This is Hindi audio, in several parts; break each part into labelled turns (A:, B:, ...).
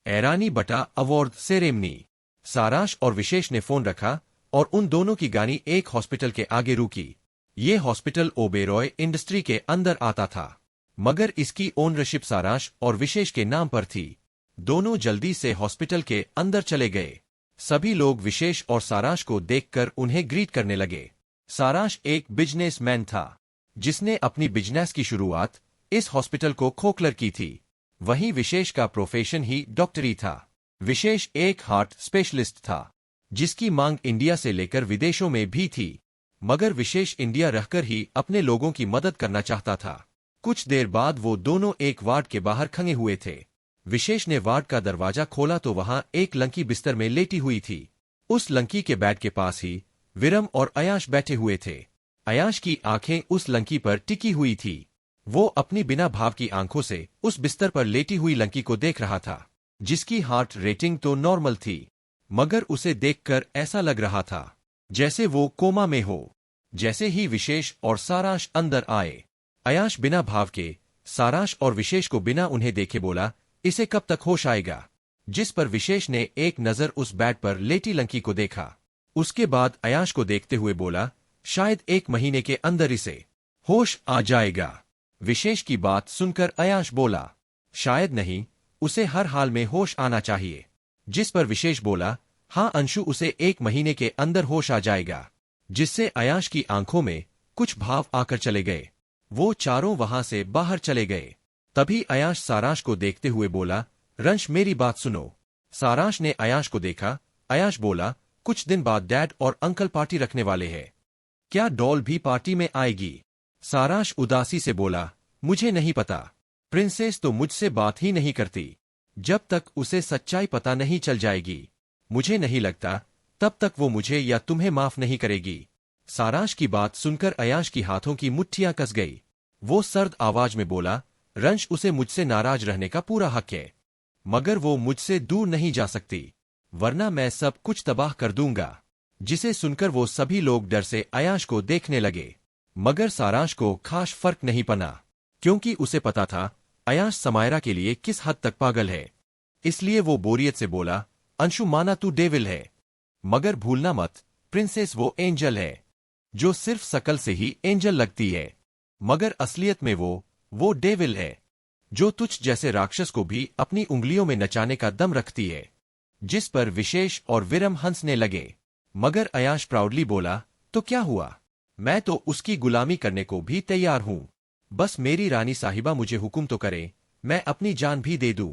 A: ऐरानी बटा अवार्ड सेरेमनी। सारांश और विशेष ने फोन रखा और उन दोनों की गाड़ी एक हॉस्पिटल के आगे रुकी। ये हॉस्पिटल ओबेरॉय इंडस्ट्री के अंदर आता था, मगर इसकी ओनरशिप सारांश और विशेष के नाम पर थी। दोनों जल्दी से हॉस्पिटल के अंदर चले गए। सभी लोग विशेष और सारांश को देखकर उन्हें ग्रीट करने लगे। सारांश एक बिजनेसमैन था, जिसने अपनी बिजनेस की शुरुआत इस हॉस्पिटल को खोलकर की थी। वहीं विशेष का प्रोफेशन ही डॉक्टरी था। विशेष एक हार्ट स्पेशलिस्ट था, जिसकी मांग इंडिया से लेकर विदेशों में भी थी, मगर विशेष इंडिया रहकर ही अपने लोगों की मदद करना चाहता था। कुछ देर बाद वो दोनों एक वार्ड के बाहर खंगे हुए थे। विशेष ने वार्ड का दरवाजा खोला तो वहां एक लंकी बिस्तर में लेटी हुई थी। उस लंकी के बेड के पास ही विरम और अयाश बैठे हुए थे। अयाश की आंखें उस लंकी पर टिकी हुई थी। वो अपनी बिना भाव की आंखों से उस बिस्तर पर लेटी हुई लंकी को देख रहा था, जिसकी हार्ट रेटिंग तो नॉर्मल थी, मगर उसे देखकर ऐसा लग रहा था जैसे वो कोमा में हो। जैसे ही विशेष और सारांश अंदर आए, अयाश बिना भाव के सारांश और विशेष को बिना उन्हें देखे बोला, इसे कब तक होश आएगा? जिस पर विशेष ने एक नजर उस बेड पर लेटी लंकी को देखा। उसके बाद अयाश को देखते हुए बोला, शायद 1 महीने के अंदर इसे होश आ जाएगा। विशेष की बात सुनकर अयाश बोला, शायद नहीं, उसे हर हाल में होश आना चाहिए। जिस पर विशेष बोला, हाँ अंशु, उसे 1 महीने के अंदर होश आ जाएगा। जिससे अयाश की आंखों में कुछ भाव आकर चले गए। वो चारों वहां से बाहर चले गए। तभी अयाश सारांश को देखते हुए बोला, रंश मेरी बात सुनो। सारांश ने अयाश को देखा। अयाश बोला, कुछ दिन बाद डैड और अंकल पार्टी रखने वाले हैं, क्या डॉल भी पार्टी में आएगी? सारांश उदासी से बोला, मुझे नहीं पता। प्रिंसेस तो मुझसे बात ही नहीं करती। जब तक उसे सच्चाई पता नहीं चल जाएगी, मुझे नहीं लगता तब तक वो मुझे या तुम्हें माफ नहीं करेगी। सारांश की बात सुनकर अयाश की हाथों की मुट्ठियां कस गई। वो सर्द आवाज में बोला, रंश, उसे मुझसे नाराज रहने का पूरा हक है, मगर वो मुझसे दूर नहीं जा सकती, वरना मैं सब कुछ तबाह कर दूंगा। जिसे सुनकर वो सभी लोग डर से अयाश को देखने लगे, मगर सारांश को खास फर्क नहीं पड़ा, क्योंकि उसे पता था अयाश समायरा के लिए किस हद तक पागल है। इसलिए वो बोरियत से बोला, अंशु माना तू डेविल है, मगर भूलना मत प्रिंसेस वो एंजल है, जो सिर्फ शकल से ही एंजल लगती है, मगर असलियत में वो डेविल है, जो तुझ जैसे राक्षस को भी अपनी उंगलियों में नचाने का दम रखती है। जिस पर विशेष और विरम हंसने लगे, मगर अयाश प्राउडली बोला, तो क्या हुआ, मैं तो उसकी गुलामी करने को भी तैयार हूं। बस मेरी रानी साहिबा मुझे हुक्म तो करे, मैं अपनी जान भी दे दूं।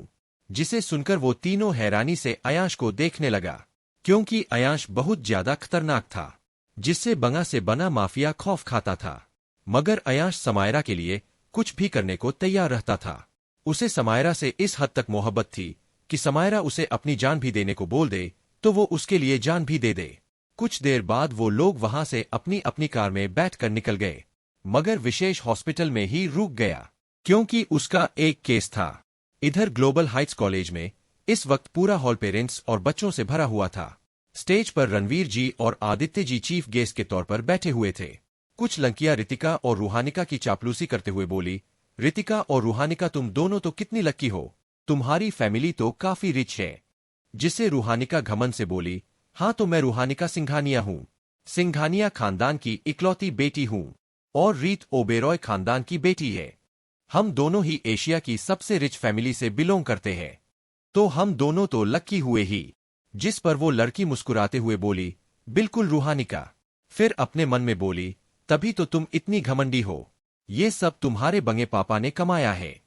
A: जिसे सुनकर वो तीनों हैरानी से अयाश को देखने लगा, क्योंकि अयाश बहुत ज्यादा खतरनाक था, जिससे बंगा से बना माफिया खौफ खाता था। मगर अयाश समायरा के लिए कुछ भी करने को तैयार रहता था। उसे समायरा से इस हद तक मोहब्बत थी कि समायरा उसे अपनी जान भी देने को बोल दे तो वो उसके लिए जान भी दे दे। कुछ देर बाद वो लोग वहां से अपनी अपनी कार में बैठकर निकल गए, मगर विशेष हॉस्पिटल में ही रुक गया, क्योंकि उसका एक केस था। इधर ग्लोबल हाइट्स कॉलेज में इस वक्त पूरा हॉल पेरेंट्स और बच्चों से भरा हुआ था। स्टेज पर रणवीर जी और आदित्य जी चीफ गेस्ट के तौर पर बैठे हुए थे। कुछ लड़कियां रितिका और रूहानिका की चापलूसी करते हुए बोली, रितिका और रूहानिका, तुम दोनों तो कितनी लकी हो, तुम्हारी फैमिली तो काफी रिच है। जिससे रूहानिका घमंड से बोली, हाँ तो मैं रूहानिका सिंघानिया हूँ, सिंघानिया खानदान की इकलौती बेटी हूँ, और रीत ओबेरॉय खानदान की बेटी है। हम दोनों ही एशिया की सबसे रिच फैमिली से बिलोंग करते हैं, तो हम दोनों तो लकी हुए ही। जिस पर वो लड़की मुस्कुराते हुए बोली, बिल्कुल रूहानिका। फिर अपने मन में बोली, तभी तो तुम इतनी घमंडी हो, ये सब तुम्हारे बंगे पापा ने कमाया है।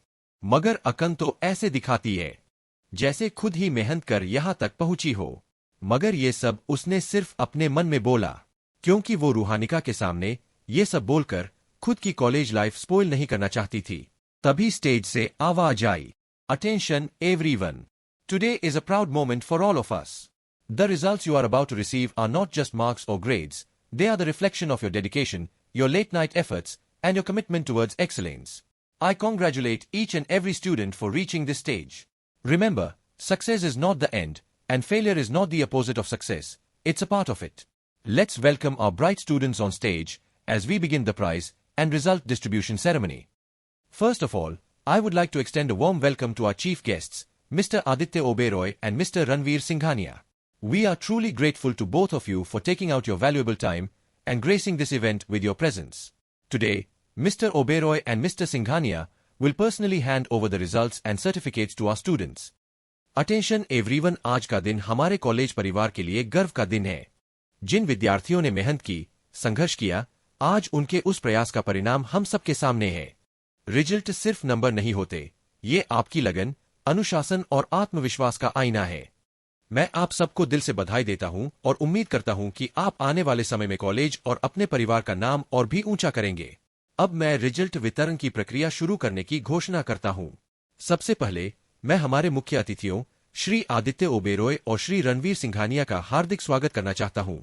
A: मगर अकन तो ऐसे दिखाती है जैसे खुद ही मेहनत कर यहां तक पहुंची हो, मगर ये सब उसने सिर्फ अपने मन में बोला, क्योंकि वो रूहानिका के सामने ये सब बोलकर खुद की कॉलेज लाइफ स्पॉइल नहीं करना चाहती थी। तभी स्टेज से आवाज आई, attention everyone, today is a proud moment for all of us. The results you are about to receive are not just marks और grades, they are the reflection of your dedication, your late-night efforts, and your commitment towards excellence. I congratulate each and every student for reaching this stage. Remember, success is not the end, and failure is not the opposite of success. It's a part of it. Let's welcome our bright students on stage as we begin the prize and result distribution ceremony. First of all, I would like to extend a warm welcome to our chief guests, Mr. Aditya Oberoi and Mr. Ranveer Singhania. We are truly grateful to both of you for taking out your valuable time and gracing this event with your presence. Today, Mr. Oberoi and Mr. Singhania will personally hand over the results and certificates to our students. Attention everyone, आज का दिन हमारे कॉलेज परिवार के लिए गर्व का दिन है। जिन विद्यार्थियों ने मेहनत की, संघर्ष किया, आज उनके उस प्रयास का परिणाम हम सबके सामने है। रिजल्ट सिर्फ नंबर नहीं होते, ये आपकी लगन, अनुशासन और आत्मविश्वास का आईना है। मैं आप सबको दिल से बधाई देता हूं और उम्मीद करता हूं कि आप आने वाले समय में कॉलेज और अपने परिवार का नाम और भी ऊंचा करेंगे। अब मैं रिजल्ट वितरण की प्रक्रिया शुरू करने की घोषणा करता हूं। सबसे पहले मैं हमारे मुख्य अतिथियों श्री आदित्य ओबेरॉय और श्री रणवीर सिंघानिया का हार्दिक स्वागत करना चाहता हूं।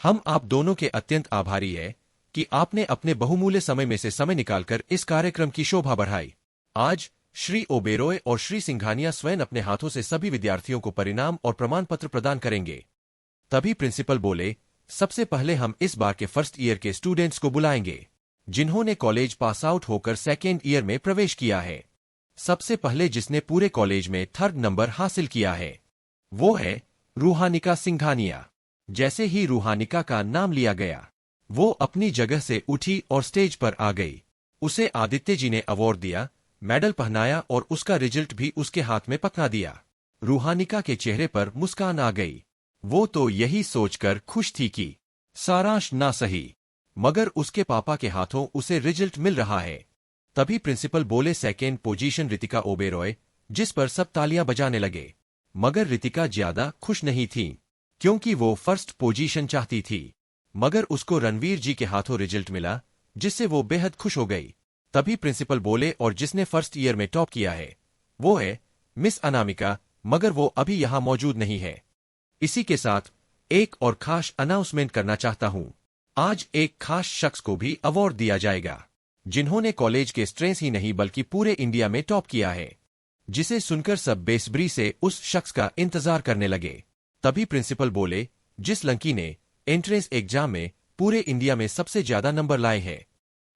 A: हम आप दोनों के अत्यंत आभारी है कि आपने अपने बहुमूल्य समय में से समय निकालकर इस कार्यक्रम की शोभा बढ़ाई। आज श्री ओबेरॉय और श्री सिंघानिया स्वयं अपने हाथों से सभी विद्यार्थियों को परिणाम और प्रमाण पत्र प्रदान करेंगे। तभी प्रिंसिपल बोले, सबसे पहले हम इस बार के फर्स्ट ईयर के स्टूडेंट्स को बुलाएंगे, जिन्होंने कॉलेज पास आउट होकर सेकेंड ईयर में प्रवेश किया है। सबसे पहले जिसने पूरे कॉलेज में थर्ड नंबर हासिल किया है, वो है रूहानिका सिंघानिया। जैसे ही रूहानिका का नाम लिया गया, वो अपनी जगह से उठी और स्टेज पर आ गई। उसे आदित्य जी ने अवार्ड दिया, मेडल पहनाया और उसका रिजल्ट भी उसके हाथ में पकड़ा दिया। रूहानिका के चेहरे पर मुस्कान आ गई। वो तो यही सोचकर खुश थी कि सारांश ना सही, मगर उसके पापा के हाथों उसे रिजल्ट मिल रहा है। तभी प्रिंसिपल बोले, सेकेंड पोजीशन रितिका ओबेरॉय, जिस पर सब तालियां बजाने लगे। मगर रितिका ज्यादा खुश नहीं थी, क्योंकि वो फर्स्ट पोजीशन चाहती थी। मगर उसको रणवीर जी के हाथों रिजल्ट मिला, जिससे वो बेहद खुश हो गई। तभी प्रिंसिपल बोले, और जिसने फर्स्ट ईयर में टॉप किया है, वो है मिस अनामिका, मगर वो अभी यहां मौजूद नहीं है। इसी के साथ एक और खास अनाउंसमेंट करना चाहता हूं। आज एक खास शख्स को भी अवार्ड दिया जाएगा, जिन्होंने कॉलेज के स्ट्रेंस ही नहीं बल्कि पूरे इंडिया में टॉप किया है, जिसे सुनकर सब बेसब्री से उस शख्स का इंतजार करने लगे। तभी प्रिंसिपल बोले, जिस लड़की ने एंट्रेंस एग्जाम में पूरे इंडिया में सबसे ज्यादा नंबर लाए हैं,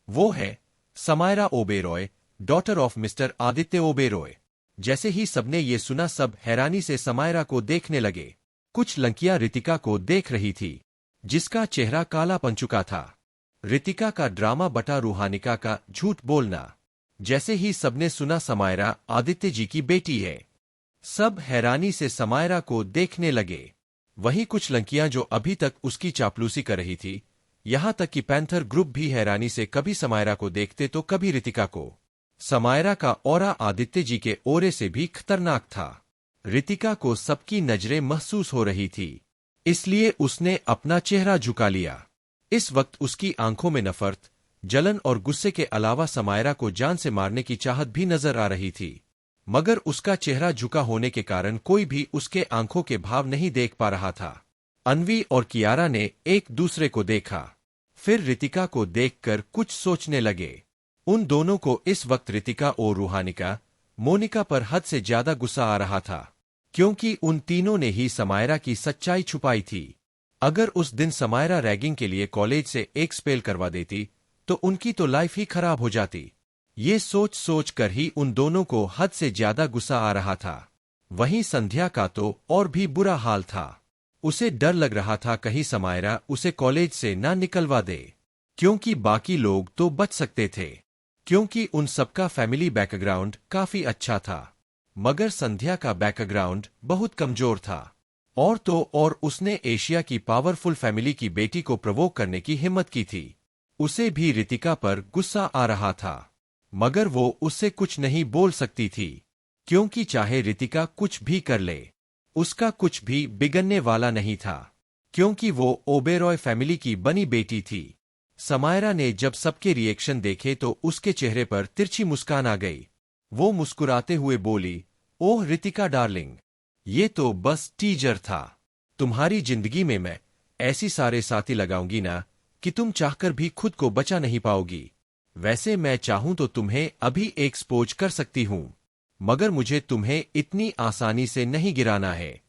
A: वो है Samaira Oberoi, daughter of mister Aditya Oberoi. जैसे ही सबने ये सुना, सब हैरानी से समायरा को देखने लगे। कुछ लड़कियां रितिका को देख रही थी, जिसका चेहरा काला पन चुका था। रितिका का ड्रामा बटा रूहानिका का झूठ बोलना। जैसे ही सबने सुना समायरा आदित्य जी की बेटी है, सब हैरानी से समायरा को देखने लगे। वहीं कुछ लड़कियां जो अभी तक उसकी चापलूसी कर रही थी, यहां तक कि पैंथर ग्रुप भी हैरानी से कभी समायरा को देखते तो कभी रितिका को। समायरा का ऑरा आदित्य जी के ओरे से भी खतरनाक था। रितिका को सबकी नजरें महसूस हो रही थी, इसलिए उसने अपना चेहरा झुका लिया। इस वक्त उसकी आंखों में नफरत, जलन और गुस्से के अलावा समायरा को जान से मारने की चाहत भी नजर आ रही थी। मगर उसका चेहरा झुका होने के कारण कोई भी उसके आंखों के भाव नहीं देख पा रहा था। अन्वी और कियारा ने एक दूसरे को देखा, फिर रितिका को देखकर कुछ सोचने लगे। उन दोनों को इस वक्त रितिका और रूहानिका, मोनिका पर हद से ज्यादा गुस्सा आ रहा था, क्योंकि उन तीनों ने ही समायरा की सच्चाई छुपाई थी। अगर उस दिन समायरा रैगिंग के लिए कॉलेज से एक स्पेल करवा देती, तो उनकी तो लाइफ ही खराब हो जाती। ये सोच सोच कर ही उन दोनों को हद से ज्यादा गुस्सा आ रहा था। वहीं संध्या का तो और भी बुरा हाल था। उसे डर लग रहा था कहीं समायरा उसे कॉलेज से ना निकलवा दे, क्योंकि बाकी लोग तो बच सकते थे, क्योंकि उन सबका फैमिली बैकग्राउंड काफी अच्छा था। मगर संध्या का बैकग्राउंड बहुत कमजोर था, और तो और उसने एशिया की पावरफुल फैमिली की बेटी को प्रवोक करने की हिम्मत की थी। उसे भी रितिका पर गुस्सा आ रहा था, मगर वो उससे कुछ नहीं बोल सकती थी, क्योंकि चाहे रितिका कुछ भी कर ले, उसका कुछ भी बिगड़ने वाला नहीं था, क्योंकि वो ओबेरॉय फैमिली की बनी बेटी थी। समायरा ने जब सबके रिएक्शन देखे तो उसके चेहरे पर तिरछी मुस्कान आ गई। वो मुस्कुराते हुए बोली, ओह रितिका डार्लिंग, ये तो बस टीजर था। तुम्हारी जिंदगी में मैं ऐसी सारे साथी लगाऊंगी ना कि तुम चाहकर भी खुद को बचा नहीं पाओगी। वैसे मैं चाहूं तो तुम्हें अभी एक्सपोज कर सकती हूं, मगर मुझे तुम्हें इतनी आसानी से नहीं गिराना है।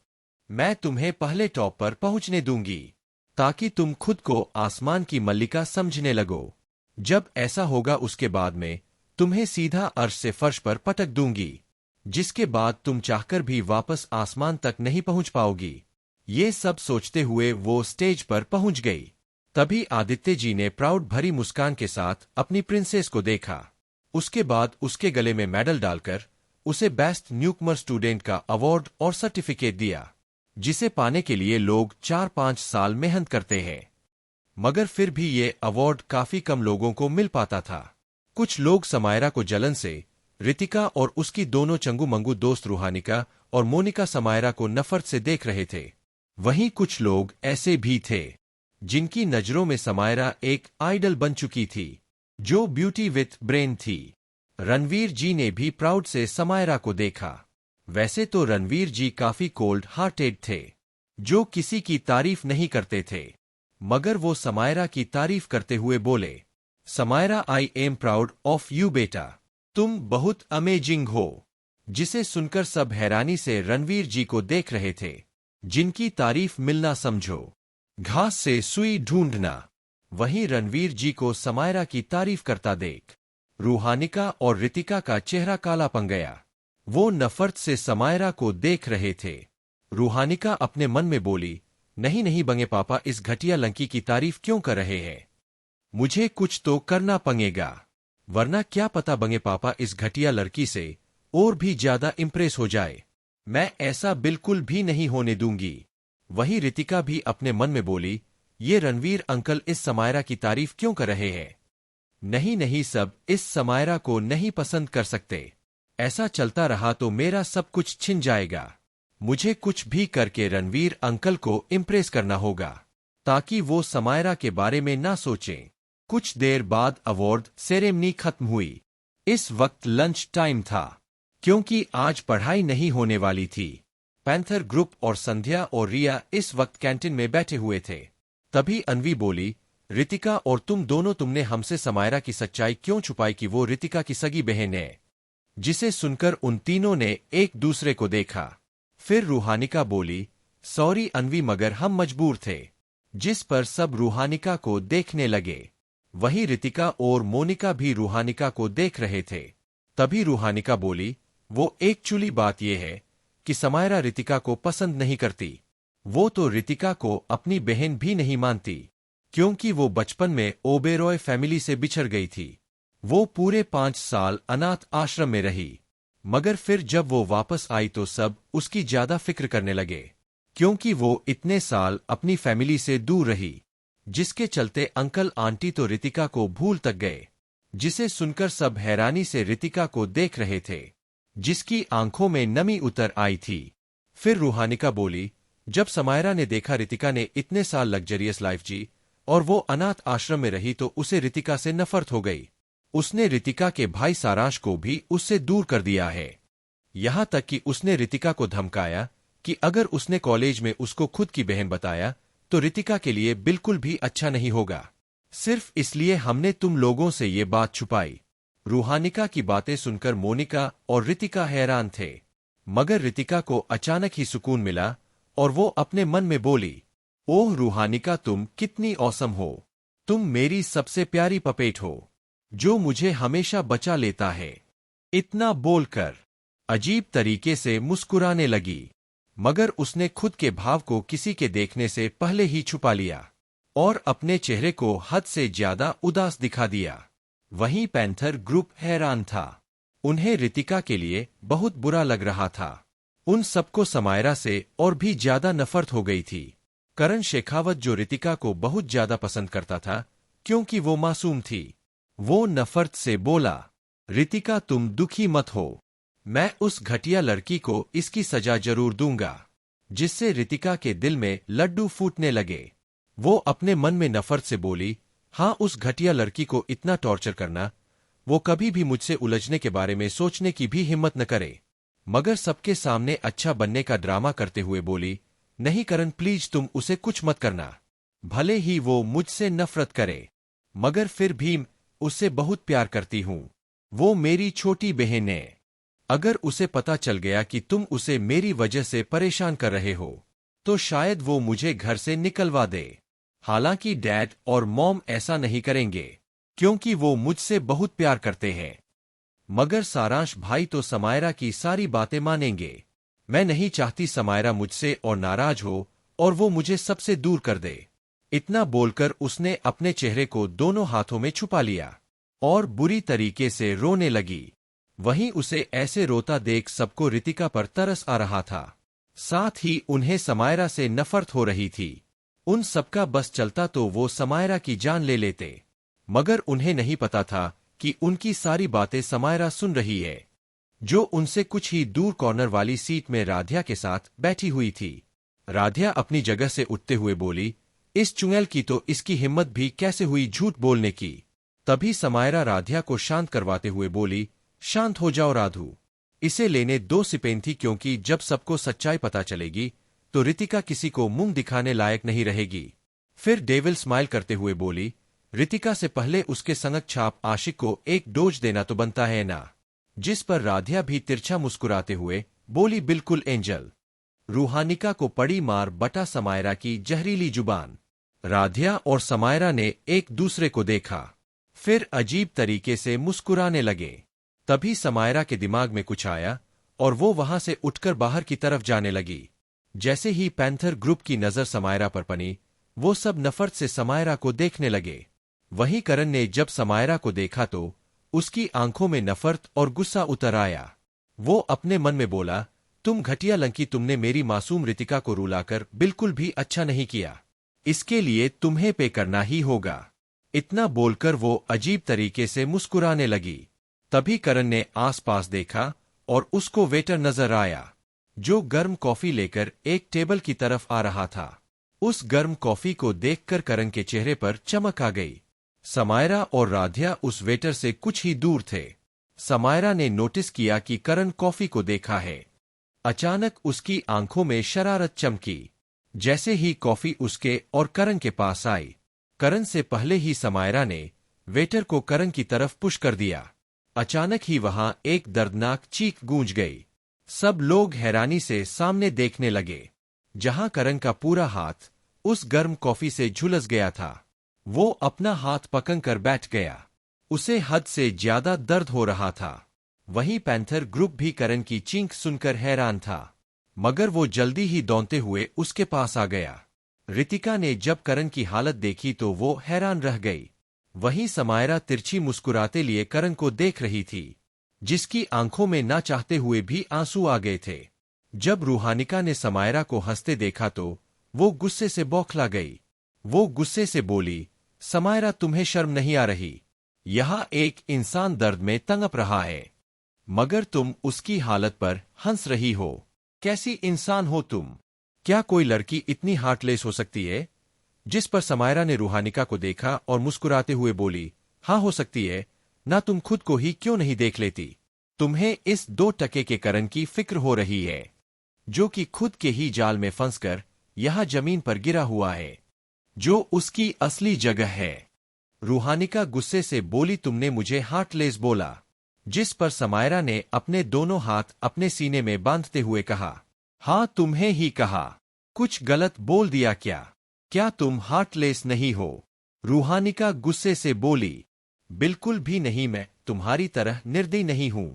A: मैं तुम्हें पहले टॉप पर पहुंचने दूंगी, ताकि तुम खुद को आसमान की मल्लिका समझने लगो। जब ऐसा होगा उसके बाद में तुम्हें सीधा अर्श से फर्श पर पटक दूंगी। जिसके बाद तुम चाहकर भी वापस आसमान तक नहीं पहुंच पाओगी। ये सब सोचते हुए वो स्टेज पर पहुंच गई। तभी आदित्य जी ने प्राउड भरी मुस्कान के साथ अपनी प्रिंसेस को देखा। उसके बाद उसके गले में मेडल डालकर उसे बेस्ट न्यूकमर स्टूडेंट का अवार्ड और सर्टिफिकेट दिया, जिसे पाने के लिए लोग 4-5 साल मेहनत करते हैं। मगर फिर भी ये अवार्ड काफी कम लोगों को मिल पाता था। कुछ लोग समायरा को जलन से, रितिका और उसकी दोनों चंगू मंगू दोस्त रूहानिका और मोनिका समायरा को नफरत से देख रहे थे। वहीं कुछ लोग ऐसे भी थे जिनकी नजरों में समायरा एक आइडल बन चुकी थी, जो ब्यूटी विथ ब्रेन थी। रणवीर जी ने भी प्राउड से समायरा को देखा। वैसे तो रणवीर जी काफी कोल्ड हार्टेड थे, जो किसी की तारीफ नहीं करते थे, मगर वो समायरा की तारीफ करते हुए बोले, Samaira, I am proud of you बेटा, तुम बहुत अमेजिंग हो। जिसे सुनकर सब हैरानी से रणवीर जी को देख रहे थे, जिनकी तारीफ मिलना समझो घास से सुई ढूंढना। वहीं रणवीर जी को समायरा की तारीफ करता देख रूहानिका और रितिका का चेहरा काला पन गया। वो नफरत से समायरा को देख रहे थे। रूहानिका अपने मन में बोली, नहीं नहीं बंगे पापा, इस घटिया लड़की की तारीफ क्यों कर रहे हैं? मुझे कुछ तो करना पड़ेगा, वरना क्या पता बंगे पापा इस घटिया लड़की से और भी ज्यादा इंप्रेस हो जाए। मैं ऐसा बिल्कुल भी नहीं होने दूंगी। वहीं रितिका भी अपने मन में बोली, ये रणवीर अंकल इस समायरा की तारीफ क्यों कर रहे हैं? नहीं नहीं, सब इस समायरा को नहीं पसंद कर सकते। ऐसा चलता रहा तो मेरा सब कुछ छिन जाएगा। मुझे कुछ भी करके रणवीर अंकल को इम्प्रेस करना होगा, ताकि वो समायरा के बारे में ना सोचें। कुछ देर बाद अवार्ड सेरेमनी खत्म हुई। इस वक्त लंच टाइम था, क्योंकि आज पढ़ाई नहीं होने वाली थी। पैंथर ग्रुप और संध्या और रिया इस वक्त कैंटीन में बैठे हुए थे। तभी अन्वी बोली, रितिका और तुम दोनों, तुमने हमसे समायरा की सच्चाई क्यों छुपाई कि वो रितिका की सगी बहन है? जिसे सुनकर उन तीनों ने एक दूसरे को देखा। फिर रूहानिका बोली, सॉरी अन्वी, मगर हम मजबूर थे। जिस पर सब रूहानिका को देखने लगे। वहीं रितिका और मोनिका भी रूहानिका को देख रहे थे। तभी रूहानिका बोली, वो एक्चुअली बात यह है कि समायरा रितिका को पसंद नहीं करती। वो तो रितिका को अपनी बहन भी नहीं मानती, क्योंकि वो बचपन में ओबेरॉय फैमिली से बिछड़ गई थी। वो पूरे 5 साल अनाथ आश्रम में रही, मगर फिर जब वो वापस आई तो सब उसकी ज्यादा फिक्र करने लगे, क्योंकि वो इतने साल अपनी फैमिली से दूर रही, जिसके चलते अंकल आंटी तो रितिका को भूल तक गए। जिसे सुनकर सब हैरानी से रितिका को देख रहे थे, जिसकी आंखों में नमी उतर आई थी। फिर रूहानिका बोली, जब समायरा ने देखा रितिका ने इतने साल लग्जरियस लाइफ जी और वो अनाथ आश्रम में रही, तो उसे रितिका से नफरत हो गई। उसने रितिका के भाई सारांश को भी उससे दूर कर दिया है। यहां तक कि उसने रितिका को धमकाया कि अगर उसने कॉलेज में उसको खुद की बहन बताया तो रितिका के लिए बिल्कुल भी अच्छा नहीं होगा। सिर्फ इसलिए हमने तुम लोगों से ये बात छुपाई। रूहानिका की बातें सुनकर मोनिका और रितिका हैरान थे, मगर रितिका को अचानक ही सुकून मिला और वो अपने मन में बोली, ओह रूहानिका, तुम कितनी औसम हो। तुम मेरी सबसे प्यारी पपेट हो, जो मुझे हमेशा बचा लेता है। इतना बोलकर अजीब तरीके से मुस्कुराने लगी, मगर उसने खुद के भाव को किसी के देखने से पहले ही छुपा लिया और अपने चेहरे को हद से ज्यादा उदास दिखा दिया। वहीं पैंथर ग्रुप हैरान था। उन्हें रितिका के लिए बहुत बुरा लग रहा था। उन सबको समायरा से और भी ज्यादा नफरत हो गई थी। करण शेखावत, जो रितिका को बहुत ज्यादा पसंद करता था क्योंकि वो मासूम थी, वो नफरत से बोला, रितिका तुम दुखी मत हो, मैं उस घटिया लड़की को इसकी सजा जरूर दूंगा। जिससे रितिका के दिल में लड्डू फूटने लगे। वो अपने मन में नफरत से बोली, हाँ, उस घटिया लड़की को इतना टॉर्चर करना, वो कभी भी मुझसे उलझने के बारे में सोचने की भी हिम्मत न करे। मगर सबके सामने अच्छा बनने का ड्रामा करते हुए बोली, नहीं करण प्लीज, तुम उसे कुछ मत करना। भले ही वो मुझसे नफरत करे, मगर फिर भी उससे बहुत प्यार करती हूं। वो मेरी छोटी बहन है। अगर उसे पता चल गया कि तुम उसे मेरी वजह से परेशान कर रहे हो, तो शायद वो मुझे घर से निकलवा दे। हालांकि डैड और मॉम ऐसा नहीं करेंगे, क्योंकि वो मुझसे बहुत प्यार करते हैं। मगर सारांश भाई तो समायरा की सारी बातें मानेंगे। मैं नहीं चाहती समायरा मुझसे और नाराज हो और वो मुझे सबसे दूर कर दे। इतना बोलकर उसने अपने चेहरे को दोनों हाथों में छुपा लिया और बुरी तरीके से रोने लगी। वहीं उसे ऐसे रोता देख सबको रितिका पर तरस आ रहा था। साथ ही उन्हें समायरा से नफरत हो रही थी। उन सबका बस चलता तो वो समायरा की जान ले लेते, मगर उन्हें नहीं पता था कि उनकी सारी बातें समायरा सुन रही है, जो उनसे कुछ ही दूर कॉर्नर वाली सीट में राधिया के साथ बैठी हुई थी। राधिया अपनी जगह से उठते हुए बोली, इस चुड़ैल की तो इसकी हिम्मत भी कैसे हुई झूठ बोलने की। तभी समायरा राधिया को शांत करवाते हुए बोली, शांत हो जाओ राधू, इसे लेने दो सिपेन थी, क्योंकि जब सबको सच्चाई पता चलेगी तो रितिका किसी को मुंह दिखाने लायक नहीं रहेगी। फिर डेविल स्माइल करते हुए बोली, रितिका से पहले उसके संगक छाप आशिक को एक डोज देना तो बनता है ना। जिस पर राधिया भी तिरछा मुस्कुराते हुए बोली, बिल्कुल एंजल। रूहानिका को पड़ी मार बटा समायरा की जहरीली जुबान। राधिया और समायरा ने एक दूसरे को देखा, फिर अजीब तरीके से मुस्कुराने लगे। तभी समायरा के दिमाग में कुछ आया और वो वहां से उठकर बाहर की तरफ जाने लगी। जैसे ही पैंथर ग्रुप की नजर समायरा पर पड़ी, वो सब नफरत से समायरा को देखने लगे। वहीं करण ने जब समायरा को देखा तो उसकी आंखों में नफरत और गुस्सा उतर आया। वो अपने मन में बोला, तुम घटिया लंकी, तुमने मेरी मासूम रितिका को रुलाकर बिल्कुल भी अच्छा नहीं किया, इसके लिए तुम्हें पे करना ही होगा। इतना बोलकर वो अजीब तरीके से मुस्कुराने लगी। तभी करण ने आसपास देखा और उसको वेटर नजर आया, जो गर्म कॉफी लेकर एक टेबल की तरफ आ रहा था। उस गर्म कॉफी को देखकर करण के चेहरे पर चमक आ गई। समायरा और राधिया उस वेटर से कुछ ही दूर थे। समायरा ने नोटिस किया कि करण कॉफी को देखा है। अचानक उसकी आंखों में शरारत चमकी। जैसे ही कॉफी उसके और करण के पास आई, करण से पहले ही समायरा ने वेटर को करण की तरफ पुश कर दिया। अचानक ही वहां एक दर्दनाक चीख गूंज गई। सब लोग हैरानी से सामने देखने लगे, जहां करण का पूरा हाथ उस गर्म कॉफी से झुलस गया था। वो अपना हाथ पकड़कर बैठ गया। उसे हद से ज्यादा दर्द हो रहा था। वहीं पैंथर ग्रुप भी करण की चीख सुनकर हैरान था, मगर वो जल्दी ही दौड़ते हुए उसके पास आ गया। रितिका ने जब करण की हालत देखी तो वो हैरान रह गई। वहीं समायरा तिरछी मुस्कुराते लिए करण को देख रही थी, जिसकी आंखों में ना चाहते हुए भी आंसू आ गए थे। जब रूहानिका ने समायरा को हंसते देखा तो वो गुस्से से बौखला गई। वो गुस्से से बोली, समायरा, तुम्हें शर्म नहीं आ रही? यहाँ एक इंसान दर्द में तड़प रहा है, मगर तुम उसकी हालत पर हंस रही हो। कैसी इंसान हो तुम? क्या कोई लड़की इतनी हार्टलेस हो सकती है? जिस पर समायरा ने रूहानिका को देखा और मुस्कुराते हुए बोली, हाँ हो सकती है ना, तुम खुद को ही क्यों नहीं देख लेती? तुम्हें इस 2 टके के करण की फिक्र हो रही है, जो कि खुद के ही जाल में फंसकर यहाँ जमीन पर गिरा हुआ है, जो उसकी असली जगह है। रूहानिका गुस्से से बोली, तुमने मुझे हार्टलेस बोला। जिस पर समायरा ने अपने दोनों हाथ अपने सीने में बांधते हुए कहा, हाँ तुम्हें ही कहा। कुछ गलत बोल दिया क्या? क्या तुम हार्टलेस नहीं हो? रूहानिका गुस्से से बोली, बिल्कुल भी नहीं, मैं तुम्हारी तरह निर्दयी नहीं हूं।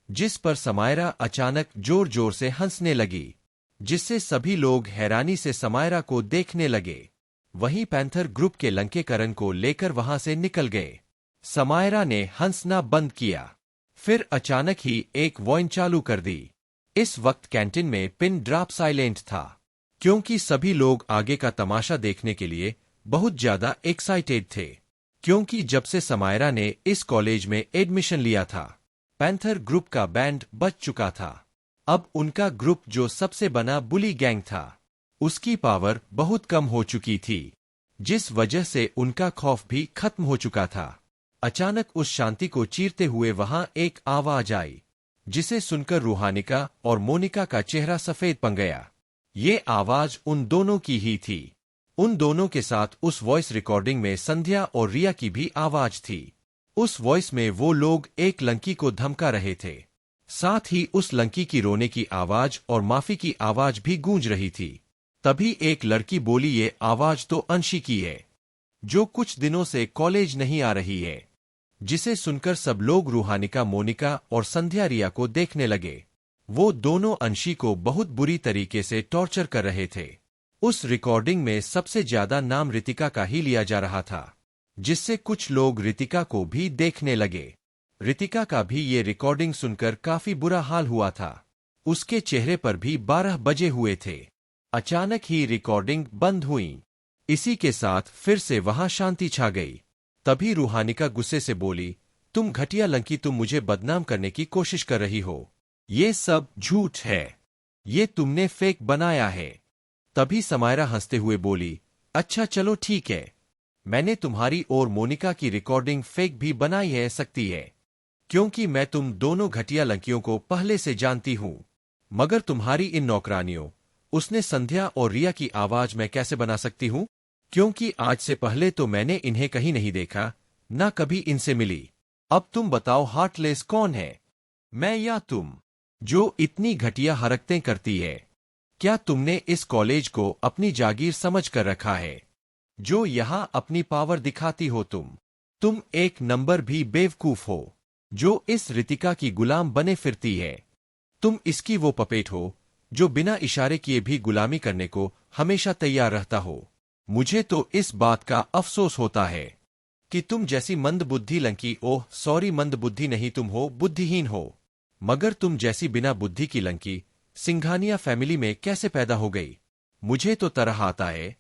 A: जिस पर समायरा अचानक जोर जोर से हंसने लगी, जिससे सभी लोग हैरानी से समायरा को देखने लगे। वहीं पैंथर ग्रुप के लंके करण को लेकर वहां से निकल गए। समायरा ने हंसना बंद किया, फिर अचानक ही एक वॉइन चालू कर दी। इस वक्त कैंटीन में पिन ड्रॉप साइलेंट था, क्योंकि सभी लोग आगे का तमाशा देखने के लिए बहुत ज्यादा एक्साइटेड थे। क्योंकि जब से समायरा ने इस कॉलेज में एडमिशन लिया था, पैंथर ग्रुप का बैंड बज चुका था। अब उनका ग्रुप, जो सबसे बना बुली गैंग था, उसकी पावर बहुत कम हो चुकी थी, जिस वजह से उनका खौफ भी खत्म हो चुका था। अचानक उस शांति को चीरते हुए वहां एक आवाज आई, जिसे सुनकर रूहानिका और मोनिका का चेहरा सफेद पड़ गया। ये आवाज उन दोनों की ही थी। उन दोनों के साथ उस वॉइस रिकॉर्डिंग में संध्या और रिया की भी आवाज थी। उस वॉइस में वो लोग एक लंकी को धमका रहे थे। साथ ही उस लंकी की रोने की आवाज और माफी की आवाज भी गूंज रही थी। तभी एक लड़की बोली, ये आवाज तो अंशी की है, जो कुछ दिनों से कॉलेज नहीं आ रही है। जिसे सुनकर सब लोग रूहानिका, मोनिका और संध्या रिया को देखने लगे। वो दोनों अंशी को बहुत बुरी तरीके से टॉर्चर कर रहे थे। उस रिकॉर्डिंग में सबसे ज्यादा नाम रितिका का ही लिया जा रहा था, जिससे कुछ लोग रितिका को भी देखने लगे। रितिका का भी ये रिकॉर्डिंग सुनकर काफी बुरा हाल हुआ था। उसके चेहरे पर भी 12 बजे हुए थे। अचानक ही रिकॉर्डिंग बंद हुई। इसी के साथ फिर से वहां शांति छा गई। तभी रूहानिका गुस्से से बोली, तुम घटिया लंकी, तुम मुझे बदनाम करने की कोशिश कर रही हो। ये सब झूठ है, ये तुमने फेक बनाया है। तभी समायरा हंसते हुए बोली, अच्छा चलो ठीक है, मैंने तुम्हारी और मोनिका की रिकॉर्डिंग फेक भी बनाई है सकती है, क्योंकि मैं तुम दोनों घटिया लड़कियों को पहले से जानती हूं। मगर तुम्हारी इन नौकरानियों, उसने संध्या और रिया की आवाज मैं कैसे बना सकती हूं? क्योंकि आज से पहले तो मैंने इन्हें कहीं नहीं देखा, ना कभी इनसे मिली। अब तुम बताओ हार्टलेस कौन है, मैं या तुम, जो इतनी घटिया हरकतें करती है? क्या तुमने इस कॉलेज को अपनी जागीर समझ कर रखा है, जो यहां अपनी पावर दिखाती हो? तुम एक नंबर भी बेवकूफ हो, जो इस रितिका की गुलाम बने फिरती है। तुम इसकी वो पपेट हो, जो बिना इशारे किए भी गुलामी करने को हमेशा तैयार रहता हो। मुझे तो इस बात का अफसोस होता है कि तुम जैसी मंदबुद्धि लंकी, ओह सॉरी मंदबुद्धि नहीं, तुम हो बुद्धिहीन हो। मगर तुम जैसी बिना बुद्धि की लंकी सिंघानिया फैमिली में कैसे पैदा हो गई? मुझे तो तरह आता है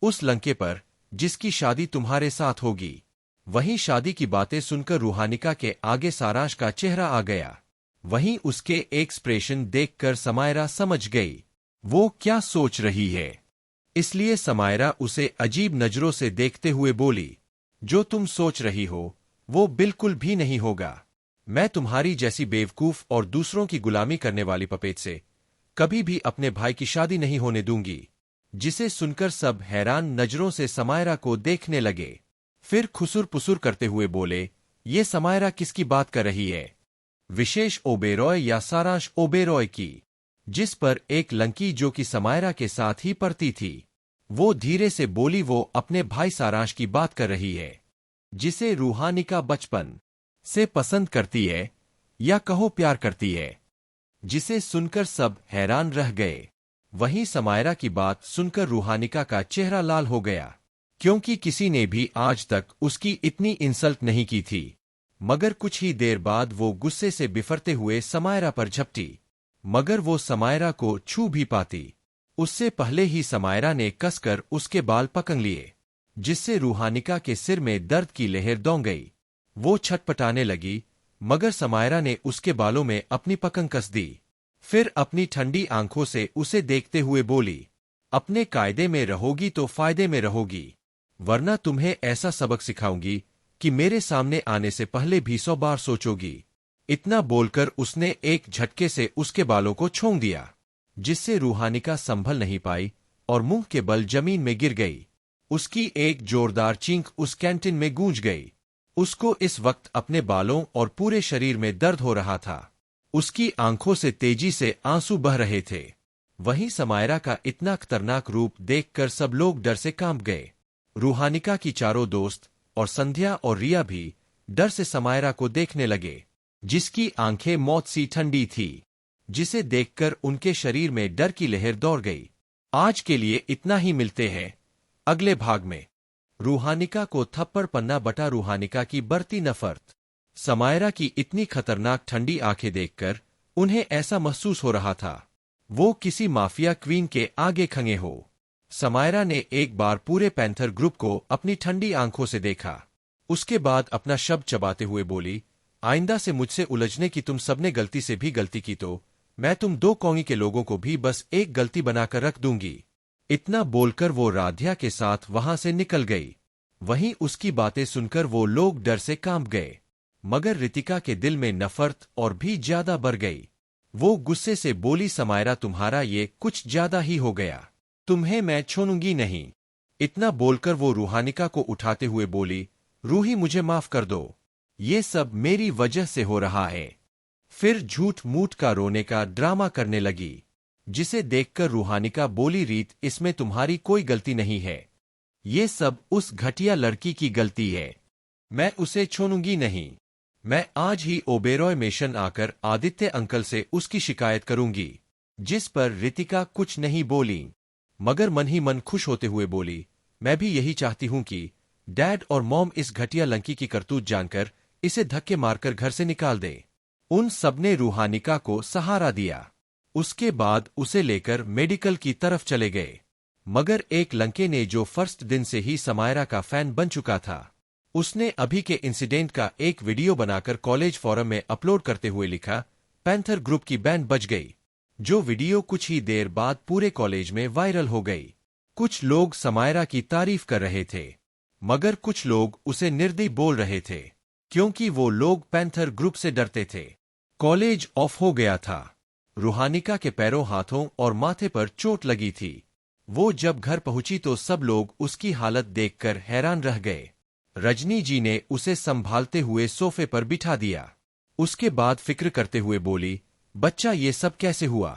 A: उस लंके पर जिसकी शादी तुम्हारे साथ होगी। वहीं शादी की बातें सुनकर रूहानिका के आगे सारांश का चेहरा आ गया। वहीं उसके एक्सप्रेशन देखकर समायरा समझ गई वो क्या सोच रही है। इसलिए समायरा उसे अजीब नजरों से देखते हुए बोली, जो तुम सोच रही हो वो बिल्कुल भी नहीं होगा। मैं तुम्हारी जैसी बेवकूफ और दूसरों की गुलामी करने वाली पपेट से कभी भी अपने भाई की शादी नहीं होने दूंगी। जिसे सुनकर सब हैरान नजरों से समायरा को देखने लगे। फिर खुसुर पुसुर करते हुए बोले, ये समायरा किसकी बात कर रही है? विशेष ओबेरॉय या सारांश ओबेरॉय की? जिस पर एक लंकी जो कि समायरा के साथ ही पढ़ती थी, वो धीरे से बोली, वो अपने भाई सारांश की बात कर रही है, जिसे रूहानिका बचपन से पसंद करती है, या कहो प्यार करती है। जिसे सुनकर सब हैरान रह गए। वहीं समायरा की बात सुनकर रूहानिका का चेहरा लाल हो गया, क्योंकि किसी ने भी आज तक उसकी इतनी इंसल्ट नहीं की थी। मगर कुछ ही देर बाद वो गुस्से से बिफरते हुए समायरा पर झपटी। मगर वो समायरा को छू भी पाती, उससे पहले ही समायरा ने कसकर उसके बाल पकड़ लिए, जिससे रूहानिका के सिर में दर्द की लहर दौड़ गई। वो छटपटाने लगी, मगर समायरा ने उसके बालों में अपनी पकड़ कस दी। फिर अपनी ठंडी आंखों से उसे देखते हुए बोली, अपने कायदे में रहोगी तो फायदे में रहोगी, वरना तुम्हें ऐसा सबक सिखाऊंगी कि मेरे सामने आने से पहले भी 100 बार सोचोगी। इतना बोलकर उसने एक झटके से उसके बालों को छोंक दिया, जिससे रूहानिका संभल नहीं पाई और मुंह के बल जमीन में गिर गई। उसकी एक जोरदार चींक उस कैंटीन में गूंज गई। उसको इस वक्त अपने बालों और पूरे शरीर में दर्द हो रहा था। उसकी आंखों से तेजी से आंसू बह रहे थे। वहीं समायरा का इतना खतरनाक रूप देखकर सब लोग डर से कांप गए। रूहानिका की चारों दोस्त और संध्या और रिया भी डर से समायरा को देखने लगे, जिसकी आंखें मौत सी ठंडी थी, जिसे देखकर उनके शरीर में डर की लहर दौड़ गई। आज के लिए इतना ही, मिलते हैं अगले भाग में। रूहानिका को थप्पड़ पन्ना बटा रूहानिका की बढ़ती नफरत। समायरा की इतनी खतरनाक ठंडी आंखें देखकर उन्हें ऐसा महसूस हो रहा था वो किसी माफिया क्वीन के आगे खंगे हो। समायरा ने एक बार पूरे पैंथर ग्रुप को अपनी ठंडी आंखों से देखा। उसके बाद अपना शब्द चबाते हुए बोली, आइंदा से मुझसे उलझने की तुम सबने गलती से भी गलती की तो मैं तुम 2 कौमी के लोगों को भी बस एक गलती बनाकर रख दूंगी। इतना बोलकर वो राध्या के साथ वहां से निकल गई। वहीं उसकी बातें सुनकर वो लोग डर से कांप गए, मगर रितिका के दिल में नफरत और भी ज्यादा बढ़ गई। वो गुस्से से बोली, समायरा तुम्हारा ये कुछ ज्यादा ही हो गया, तुम्हें मैं छोड़ूंगी नहीं। इतना बोलकर वो रूहानिका को उठाते हुए बोली, रूही मुझे माफ कर दो, ये सब मेरी वजह से हो रहा है। फिर झूठ मूठ का रोने का ड्रामा करने लगी, जिसे देखकर रूहानिका बोली, रीत इसमें तुम्हारी कोई गलती नहीं है, ये सब उस घटिया लड़की की गलती है। मैं उसे छोड़ूंगी नहीं। मैं आज ही ओबेरॉय मेशन आकर आदित्य अंकल से उसकी शिकायत करूंगी। जिस पर रितिका कुछ नहीं बोली, मगर मन ही मन खुश होते हुए बोली, मैं भी यही चाहती हूं कि डैड और मॉम इस घटिया लड़की की करतूत जानकर इसे धक्के मारकर घर से निकाल दे। उन सबने रूहानिका को सहारा दिया। उसके बाद उसे लेकर मेडिकल की तरफ चले गए। मगर एक लड़के ने, जो फर्स्ट दिन से ही समायरा का फैन बन चुका था, उसने अभी के इंसिडेंट का एक वीडियो बनाकर कॉलेज फोरम में अपलोड करते हुए लिखा, पैंथर ग्रुप की बैंड बज गई। जो वीडियो कुछ ही देर बाद पूरे कॉलेज में वायरल हो गई। कुछ लोग समायरा की तारीफ कर रहे थे, मगर कुछ लोग उसे निर्दयी बोल रहे थे, क्योंकि वो लोग पैंथर ग्रुप से डरते थे। कॉलेज ऑफ हो गया था। रूहानिका के पैरों, हाथों और माथे पर चोट लगी थी। वो जब घर पहुंची तो सब लोग उसकी हालत देखकर हैरान रह गए। रजनी जी ने उसे संभालते हुए सोफे पर बिठा दिया। उसके बाद फिक्र करते हुए बोली, बच्चा, ये सब कैसे हुआ?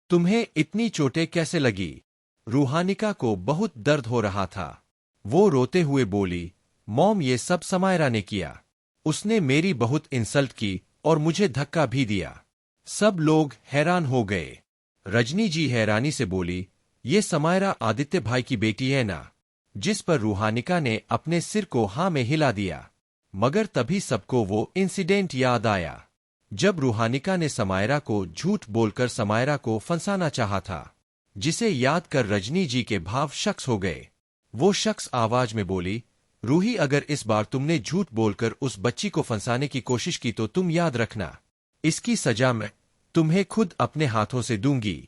A: तुम्हें इतनी चोटें कैसे लगी? रूहानिका को बहुत दर्द हो रहा था। वो रोते हुए बोली, मॉम, ये सब समायरा ने किया। उसने मेरी बहुत इंसल्ट की और मुझे धक्का भी दिया। सब लोग हैरान हो गए। रजनी जी हैरानी से बोली, ये समायरा आदित्य भाई की बेटी है ना? जिस पर रूहानिका ने अपने सिर को हाँ में हिला दिया। मगर तभी सबको वो इंसिडेंट याद आया, जब रूहानिका ने समायरा को झूठ बोलकर समायरा को फंसाना चाहा था, जिसे याद कर रजनी जी के भाव शख्स हो गए। वो शख्स आवाज में बोली, रूही, अगर इस बार तुमने झूठ बोलकर उस बच्ची को फंसाने की कोशिश की तो तुम याद रखना, इसकी सजा मैं तुम्हें खुद अपने हाथों से दूंगी।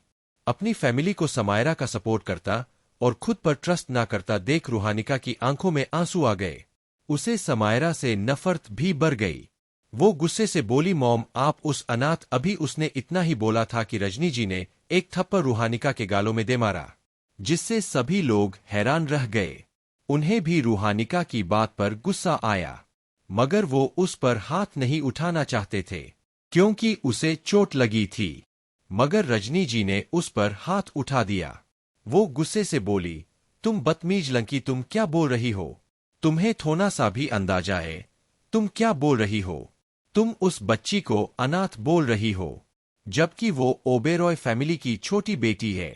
A: अपनी फैमिली को समायरा का सपोर्ट करता और खुद पर ट्रस्ट ना करता देख रूहानिका की आंखों में आंसू आ गए। उसे समायरा से नफरत भी बढ़ गई। वो गुस्से से बोली, मॉम, आप उस अनाथ। अभी उसने इतना ही बोला था कि रजनी जी ने एक थप्पड़ रूहानिका के गालों में दे मारा, जिससे सभी लोग हैरान रह गए। उन्हें भी रूहानिका की बात पर गुस्सा आया, मगर वो उस पर हाथ नहीं उठाना चाहते थे, क्योंकि उसे चोट लगी थी। मगर रजनी जी ने उस पर हाथ उठा दिया। वो गुस्से से बोली, तुम बदतमीज लड़की, तुम क्या बोल रही हो? तुम्हें थोड़ा सा भी अंदाजा है तुम क्या बोल रही हो? तुम उस बच्ची को अनाथ बोल रही हो, जबकि वो ओबेरॉय फैमिली की छोटी बेटी है।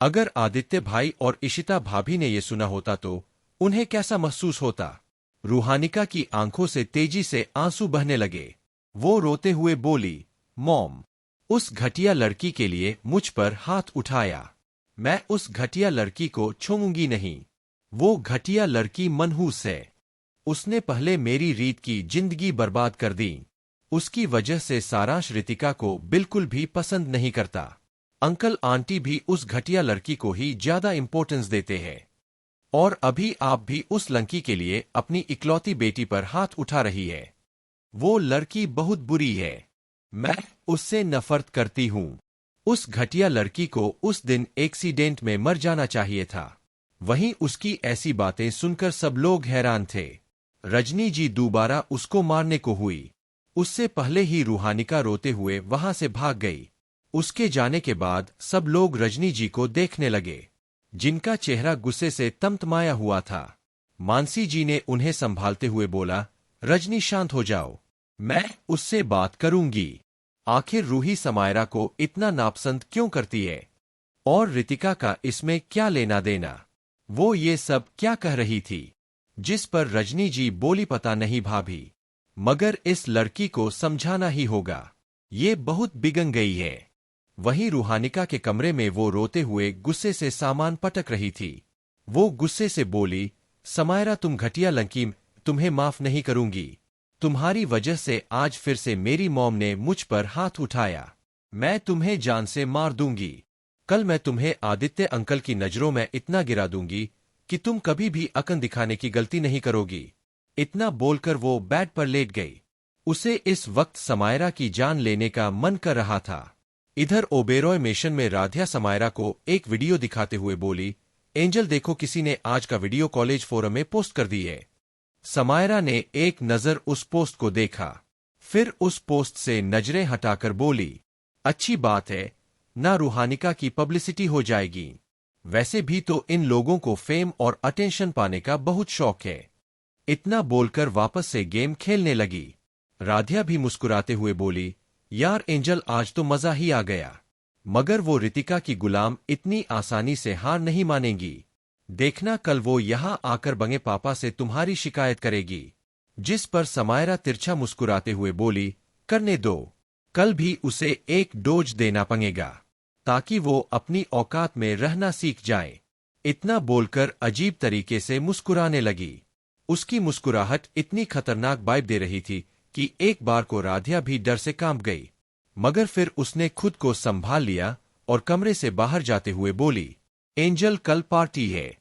A: अगर आदित्य भाई और इशिता भाभी ने यह सुना होता तो उन्हें कैसा महसूस होता? रूहानिका की आंखों से तेजी से आंसू बहने लगे। वो रोते हुए बोली, मॉम, उस घटिया लड़की के लिए मुझ पर हाथ उठाया। मैं उस घटिया लड़की को छोड़ूंगी नहीं। वो घटिया लड़की मनहूस है। उसने पहले मेरी रीत की जिंदगी बर्बाद कर दी। उसकी वजह से सारांश रितिका को बिल्कुल भी पसंद नहीं करता। अंकल आंटी भी उस घटिया लड़की को ही ज्यादा इंपॉर्टेंस देते हैं। और अभी आप भी उस लड़की के लिए अपनी इकलौती बेटी पर हाथ उठा रही है। वो लड़की बहुत बुरी है। मैं उससे नफरत करती हूँ। उस घटिया लड़की को उस दिन एक्सीडेंट में मर जाना चाहिए था। वहीं उसकी ऐसी बातें सुनकर सब लोग हैरान थे। रजनी जी दोबारा उसको मारने को हुई। उससे पहले ही रूहानिका रोते हुए वहां से भाग गई। उसके जाने के बाद सब लोग रजनी जी को देखने लगे, जिनका चेहरा गुस्से से तमतमाया हुआ था। मानसी जी ने उन्हें संभालते हुए बोला, रजनी, शांत हो जाओ, मैं उससे बात करूंगी। आखिर रूही समायरा को इतना नापसंद क्यों करती है? और रितिका का इसमें क्या लेना देना? वो ये सब क्या कह रही थी? जिस पर रजनी जी बोली, पता नहीं भाभी, मगर इस लड़की को समझाना ही होगा। ये बहुत बिगड़ गई है। वहीं रूहानिका के कमरे में वो रोते हुए गुस्से से सामान पटक रही थी। वो गुस्से से बोली, समायरा, तुम घटिया लड़की, तुम्हें माफ नहीं करूंगी। तुम्हारी वजह से आज फिर से मेरी मॉम ने मुझ पर हाथ उठाया। मैं तुम्हें जान से मार दूंगी। कल मैं तुम्हें आदित्य अंकल की नजरों में इतना गिरा दूंगी कि तुम कभी भी अकल दिखाने की गलती नहीं करोगी। इतना बोलकर वो बेड पर लेट गई। उसे इस वक्त समायरा की जान लेने का मन कर रहा था। इधर ओबेरॉय मेशन में राधिया समायरा को एक वीडियो दिखाते हुए बोली, एंजल देखो, किसी ने आज का वीडियो कॉलेज फोरम में पोस्ट कर दी है। समायरा ने एक नजर उस पोस्ट को देखा, फिर उस पोस्ट से नजरें हटाकर बोली, अच्छी बात है ना, रूहानिका की पब्लिसिटी हो जाएगी। वैसे भी तो इन लोगों को फेम और अटेंशन पाने का बहुत शौक है। इतना बोलकर वापस से गेम खेलने लगी। राधिया भी मुस्कुराते हुए बोली, यार एंजल आज तो मजा ही आ गया। मगर वो रितिका की गुलाम इतनी आसानी से हार नहीं मानेगी। देखना कल वो यहाँ आकर बंगे पापा से तुम्हारी शिकायत करेगी। जिस पर समायरा तिरछा मुस्कुराते हुए बोली, करने दो, कल भी उसे एक डोज देना पड़ेगा ताकि वो अपनी औकात में रहना सीख जाए। इतना बोलकर अजीब तरीके से मुस्कुराने लगी। उसकी मुस्कुराहट इतनी खतरनाक वाइब दे रही थी कि एक बार को राधिया भी डर से कांप गई। मगर फिर उसने खुद को संभाल लिया और कमरे से बाहर जाते हुए बोली, एंजल कल पार्टी है,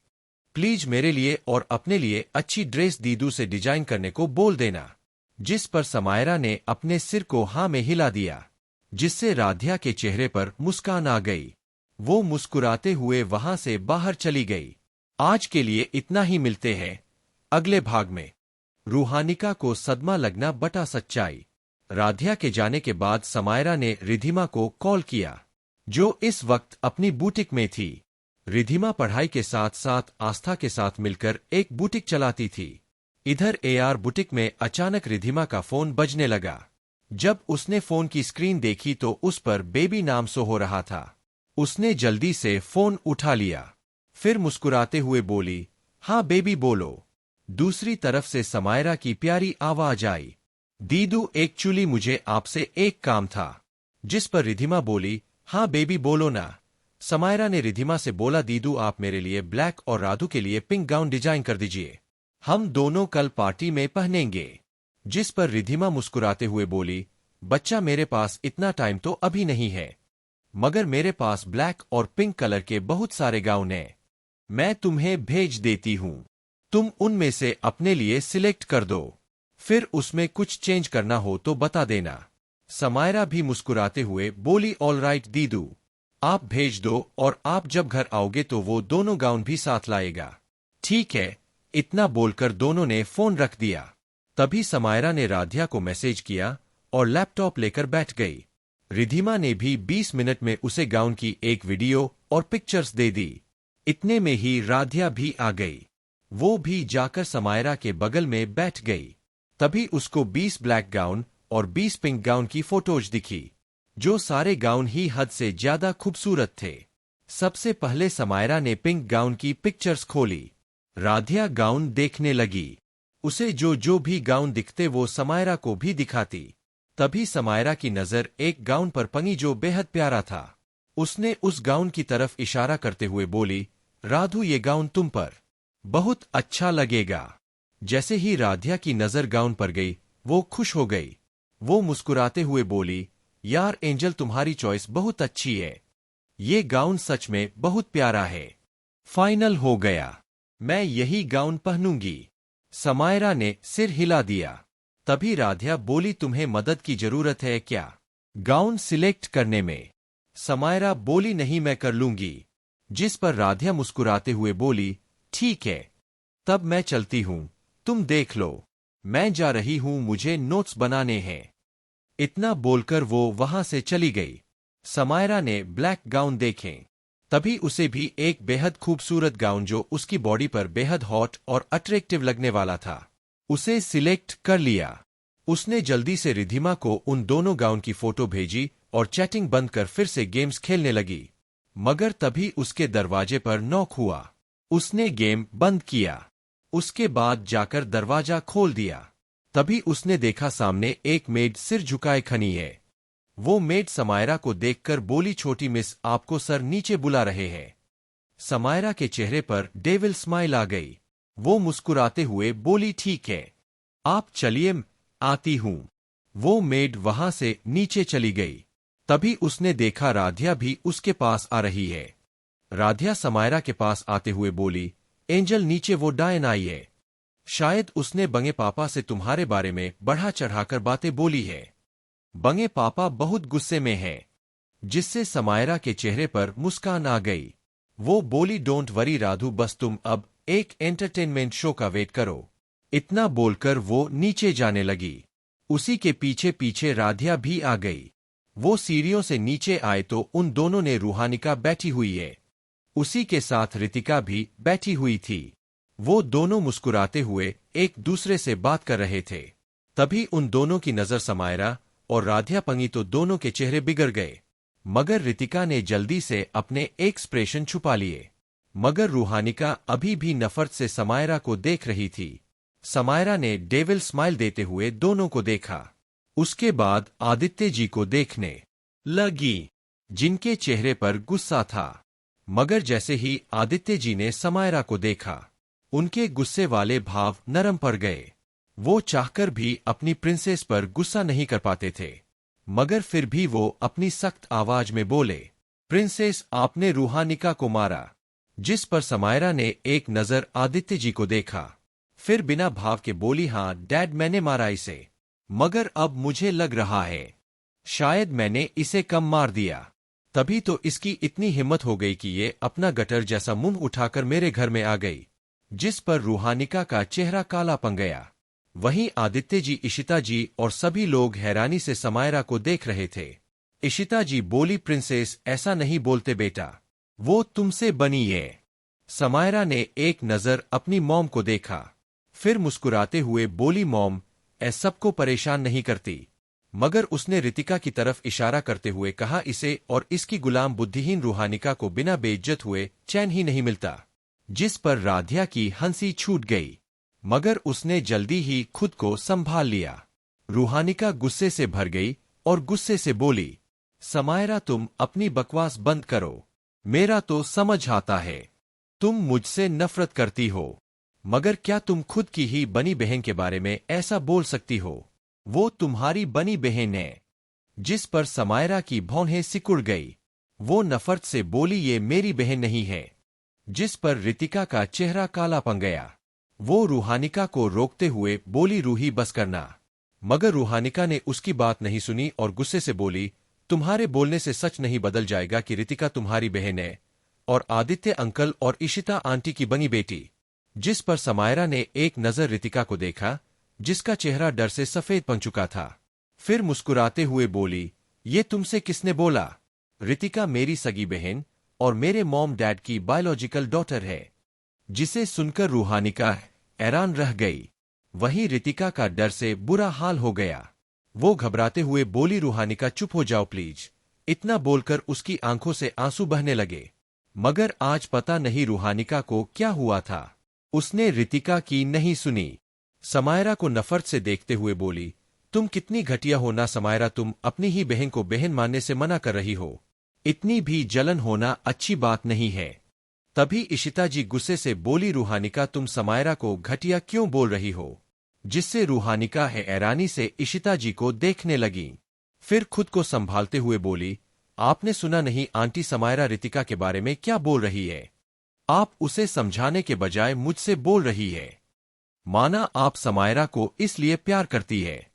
A: प्लीज मेरे लिए और अपने लिए अच्छी ड्रेस दीदू से डिजाइन करने को बोल देना। जिस पर समायरा ने अपने सिर को हाँ में हिला दिया, जिससे राधिया के चेहरे पर मुस्कान आ गई। वो मुस्कुराते हुए वहां से बाहर चली गई। आज के लिए इतना ही, मिलते हैं अगले भाग में। रूहानिका को सदमा लगना बटा सच्चाई। राधिया के जाने के बाद समायरा ने रिधिमा को कॉल किया, जो इस वक्त अपनी बुटीक में थी। रिधिमा पढ़ाई के साथ साथ आस्था के साथ मिलकर एक बुटीक चलाती थी। इधर एआर बुटीक में अचानक रिधिमा का फोन बजने लगा। जब उसने फोन की स्क्रीन देखी तो उस पर बेबी नाम शो हो रहा था। उसने जल्दी से फोन उठा लिया, फिर मुस्कुराते हुए बोली, हाँ बेबी बोलो। दूसरी तरफ से समायरा की प्यारी आवाज आई, दीदू एक्चुअली मुझे आपसे एक काम था। जिस पर रिधिमा बोली, हाँ बेबी बोलो ना। समायरा ने रिधिमा से बोला, दीदू आप मेरे लिए ब्लैक और राधु के लिए पिंक गाउन डिजाइन कर दीजिए, हम दोनों कल पार्टी में पहनेंगे। जिस पर रिधिमा मुस्कुराते हुए बोली, बच्चा मेरे पास इतना टाइम तो अभी नहीं है, मगर मेरे पास ब्लैक और पिंक कलर के बहुत सारे गाउन हैं, मैं तुम्हें भेज देती हूँ, तुम उनमें से अपने लिए सिलेक्ट कर दो, फिर उसमें कुछ चेंज करना हो तो बता देना। समायरा भी मुस्कुराते हुए बोली, ऑल राइट दीदू, आप भेज दो और आप जब घर आओगे तो वो दोनों गाउन भी साथ लाएगा। ठीक है। इतना बोलकर दोनों ने फोन रख दिया। तभी समायरा ने राधिया को मैसेज किया और लैपटॉप लेकर बैठ गई। रिधिमा ने भी 20 मिनट में उसे गाउन की एक वीडियो और पिक्चर्स दे दी। इतने में ही राधिया भी आ गई। वो भी जाकर समायरा के बगल में बैठ गई। तभी उसको 20 ब्लैक गाउन और 20 पिंक गाउन की फोटोज दिखी, जो सारे गाउन ही हद से ज्यादा खूबसूरत थे। सबसे पहले समायरा ने पिंक गाउन की पिक्चर्स खोली। राधिया गाउन देखने लगी। उसे जो जो भी गाउन दिखते वो समायरा को भी दिखाती। तभी समायरा की नजर एक गाउन पर पड़ी जो बेहद प्यारा था। उसने उस गाउन की तरफ इशारा करते हुए बोली, राधु ये गाउन तुम पर बहुत अच्छा लगेगा। जैसे ही राधिया की नजर गाउन पर गई, वो खुश हो गई। वो मुस्कुराते हुए बोली, यार एंजल तुम्हारी चॉइस बहुत अच्छी है, ये गाउन सच में बहुत प्यारा है, फाइनल हो गया, मैं यही गाउन पहनूंगी। समायरा ने सिर हिला दिया। तभी राधिया बोली, तुम्हें मदद की जरूरत है क्या गाउन सिलेक्ट करने में? समायरा बोली, नहीं मैं कर लूंगी। जिस पर राधिया मुस्कुराते हुए बोली, ठीक है, तब मैं चलती हूं, तुम देख लो, मैं जा रही हूं, मुझे नोट्स बनाने हैं। इतना बोलकर वो वहां से चली गई। समायरा ने ब्लैक गाउन देखे। तभी उसे भी एक बेहद खूबसूरत गाउन जो उसकी बॉडी पर बेहद हॉट और अट्रैक्टिव लगने वाला था, उसे सिलेक्ट कर लिया। उसने जल्दी से रिधिमा को उन दोनों गाउन की फोटो भेजी और चैटिंग बंद कर फिर से गेम्स खेलने लगी। मगर तभी उसके दरवाजे पर नॉक हुआ। उसने गेम बंद किया। उसके बाद जाकर दरवाजा खोल दिया। तभी उसने देखा सामने एक मेड सिर झुकाए खड़ी है। वो मेड समायरा को देखकर बोली, छोटी मिस आपको सर नीचे बुला रहे हैं। समायरा के चेहरे पर डेविल स्माइल आ गई। वो मुस्कुराते हुए बोली, ठीक है, आप चलिए, आती हूं। वो मेड वहां से नीचे चली गई। तभी उसने देखा राधिया भी उसके पास आ रही है। राधिया समायरा के पास आते हुए बोली, एंजल नीचे वो डायन आई है, शायद उसने बंगे पापा से तुम्हारे बारे में बढ़ा चढ़ाकर बातें बोली है। बंगे पापा बहुत गुस्से में हैं। जिससे समायरा के चेहरे पर मुस्कान आ गई। वो बोली, डोंट वरी राधु, बस तुम अब एक एंटरटेनमेंट शो का वेट करो। इतना बोलकर वो नीचे जाने लगी। उसी के पीछे पीछे राधिया भी आ गई। वो सीढ़ियों से नीचे आए तो उन दोनों ने रूहानिका बैठी हुई है, उसी के साथ रितिका भी बैठी हुई थी। वो दोनों मुस्कुराते हुए एक दूसरे से बात कर रहे थे। तभी उन दोनों की नजर समायरा और राधिया पंगी तो दोनों के चेहरे बिगड़ गए। मगर रितिका ने जल्दी से अपने एक्सप्रेशन छुपा लिए। मगर रूहानिका अभी भी नफरत से समायरा को देख रही थी। समायरा ने डेविल स्माइल देते हुए दोनों को देखा। उसके बाद आदित्य जी को देखने लगी, जिनके चेहरे पर गुस्सा था। मगर जैसे ही आदित्य जी ने समायरा को देखा, उनके गुस्से वाले भाव नरम पड़ गए। वो चाहकर भी अपनी प्रिंसेस पर गुस्सा नहीं कर पाते थे, मगर फिर भी वो अपनी सख्त आवाज में बोले, प्रिंसेस आपने रूहानिका को मारा। जिस पर समायरा ने एक नजर आदित्य जी को देखा, फिर बिना भाव के बोली, हाँ डैड मैंने मारा इसे, मगर अब मुझे लग रहा है शायद मैंने इसे कम मार दिया। तभी तो इसकी इतनी हिम्मत हो गई कि ये अपना गटर जैसा मुंह उठाकर मेरे घर में आ गई। जिस पर रूहानिका का चेहरा काला पड़ गया। वहीं आदित्य जी, इशिता जी और सभी लोग हैरानी से समायरा को देख रहे थे। इशिता जी बोली, प्रिंसेस ऐसा नहीं बोलते बेटा, वो तुमसे बनी है। समायरा ने एक नजर अपनी मॉम को देखा, फिर मुस्कुराते हुए बोली, मॉम सबको परेशान नहीं करती। मगर उसने रितिका की तरफ इशारा करते हुए कहा, इसे और इसकी गुलाम बुद्धिहीन रूहानिका को बिना बेइज्जत हुए चैन ही नहीं मिलता। जिस पर राधिया की हंसी छूट गई, मगर उसने जल्दी ही खुद को संभाल लिया। रूहानिका गुस्से से भर गई और गुस्से से बोली, समायरा तुम अपनी बकवास बंद करो, मेरा तो समझ आता है तुम मुझसे नफरत करती हो, मगर क्या तुम खुद की ही बनी बहन के बारे में ऐसा बोल सकती हो? वो तुम्हारी बनी बहन है। जिस पर समायरा की भौहें सिकुड़ गई। वो नफरत से बोली, ये मेरी बहन नहीं है। जिस पर रितिका का चेहरा काला पड़ गया। वो रूहानिका को रोकते हुए बोली, रूही बस करना। मगर रूहानिका ने उसकी बात नहीं सुनी और गुस्से से बोली, तुम्हारे बोलने से सच नहीं बदल जाएगा कि रितिका तुम्हारी बहन है और आदित्य अंकल और इशिता आंटी की बनी बेटी। जिस पर समायरा ने एक नजर रितिका को देखा, जिसका चेहरा डर से सफेद पड़ चुका था। फिर मुस्कुराते हुए बोली, ये तुमसे किसने बोला? रितिका मेरी सगी बहन और मेरे मॉम डैड की बायोलॉजिकल डॉटर है। जिसे सुनकर रूहानिका हैरान रह गई। वहीं रितिका का डर से बुरा हाल हो गया। वो घबराते हुए बोली, रूहानिका चुप हो जाओ प्लीज। इतना बोलकर उसकी आंखों से आंसू बहने लगे। मगर आज पता नहीं रूहानिका को क्या हुआ था, उसने रितिका की नहीं सुनी। समायरा को नफरत से देखते हुए बोली, तुम कितनी घटिया हो ना समायरा, तुम अपनी ही बहन को बहन मानने से मना कर रही हो। इतनी भी जलन होना अच्छी बात नहीं है। तभी इशिता जी गुस्से से बोली, रूहानिका तुम समायरा को घटिया क्यों बोल रही हो? जिससे रूहानिका हैरानी से इशिता जी को देखने लगी। फिर खुद को संभालते हुए बोली, आपने सुना नहीं आंटी समायरा रितिका के बारे में क्या बोल रही है? आप उसे समझाने के बजाय मुझसे बोल रही है। माना आप समायरा को इसलिए प्यार करती है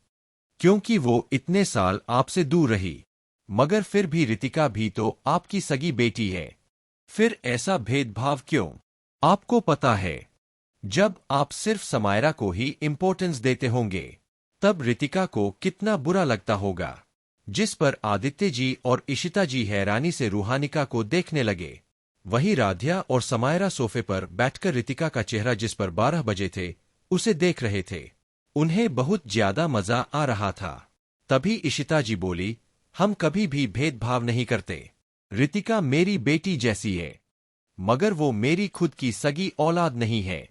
A: क्योंकि वो इतने साल आपसे दूर रही, मगर फिर भी रितिका भी तो आपकी सगी बेटी है। फिर ऐसा भेदभाव क्यों? आपको पता है, जब आप सिर्फ समायरा को ही इंपॉर्टेंस देते होंगे, तब रितिका को कितना बुरा लगता होगा। जिस पर आदित्य जी और इशिता जी हैरानी से रूहानिका को देखने लगे। वही राधिया और समायरा सोफे पर बैठकर रितिका का चेहरा जिस पर 12 बजे थे, उसे देख रहे थे। उन्हें बहुत ज्यादा मजा आ रहा था। तभी इशिता जी बोली, हम कभी भी भेदभाव नहीं करते। रितिका मेरी बेटी जैसी है, मगर वो मेरी खुद की सगी औलाद नहीं है।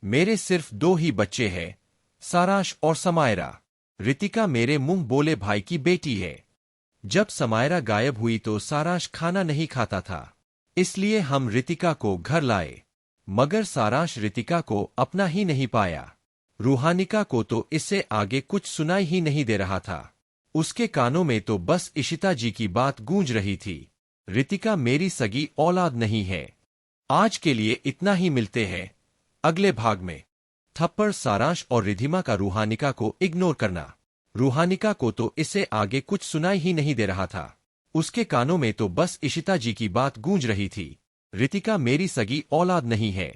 A: मेरे सिर्फ 2 ही बच्चे हैं, साराश और समायरा। रितिका मेरे मुंह बोले भाई की बेटी है। जब समायरा गायब हुई तो साराश खाना नहीं खाता था, इसलिए हम रितिका को घर लाए। मगर साराश रितिका को अपना ही नहीं पाया। रूहानिका को तो इससे आगे कुछ सुनाई ही नहीं दे रहा था। उसके कानों में तो बस इशिता जी की बात गूंज रही थी, रितिका मेरी सगी औलाद नहीं है। आज के लिए इतना ही, मिलते हैं अगले भाग में। थप्पड़ सारांश और रिधिमा का रूहानिका को इग्नोर करना। रूहानिका को तो इससे आगे कुछ सुनाई ही नहीं दे रहा था। उसके कानों में तो बस इशिता जी की बात गूंज रही थी, रितिका मेरी सगी औलाद नहीं है।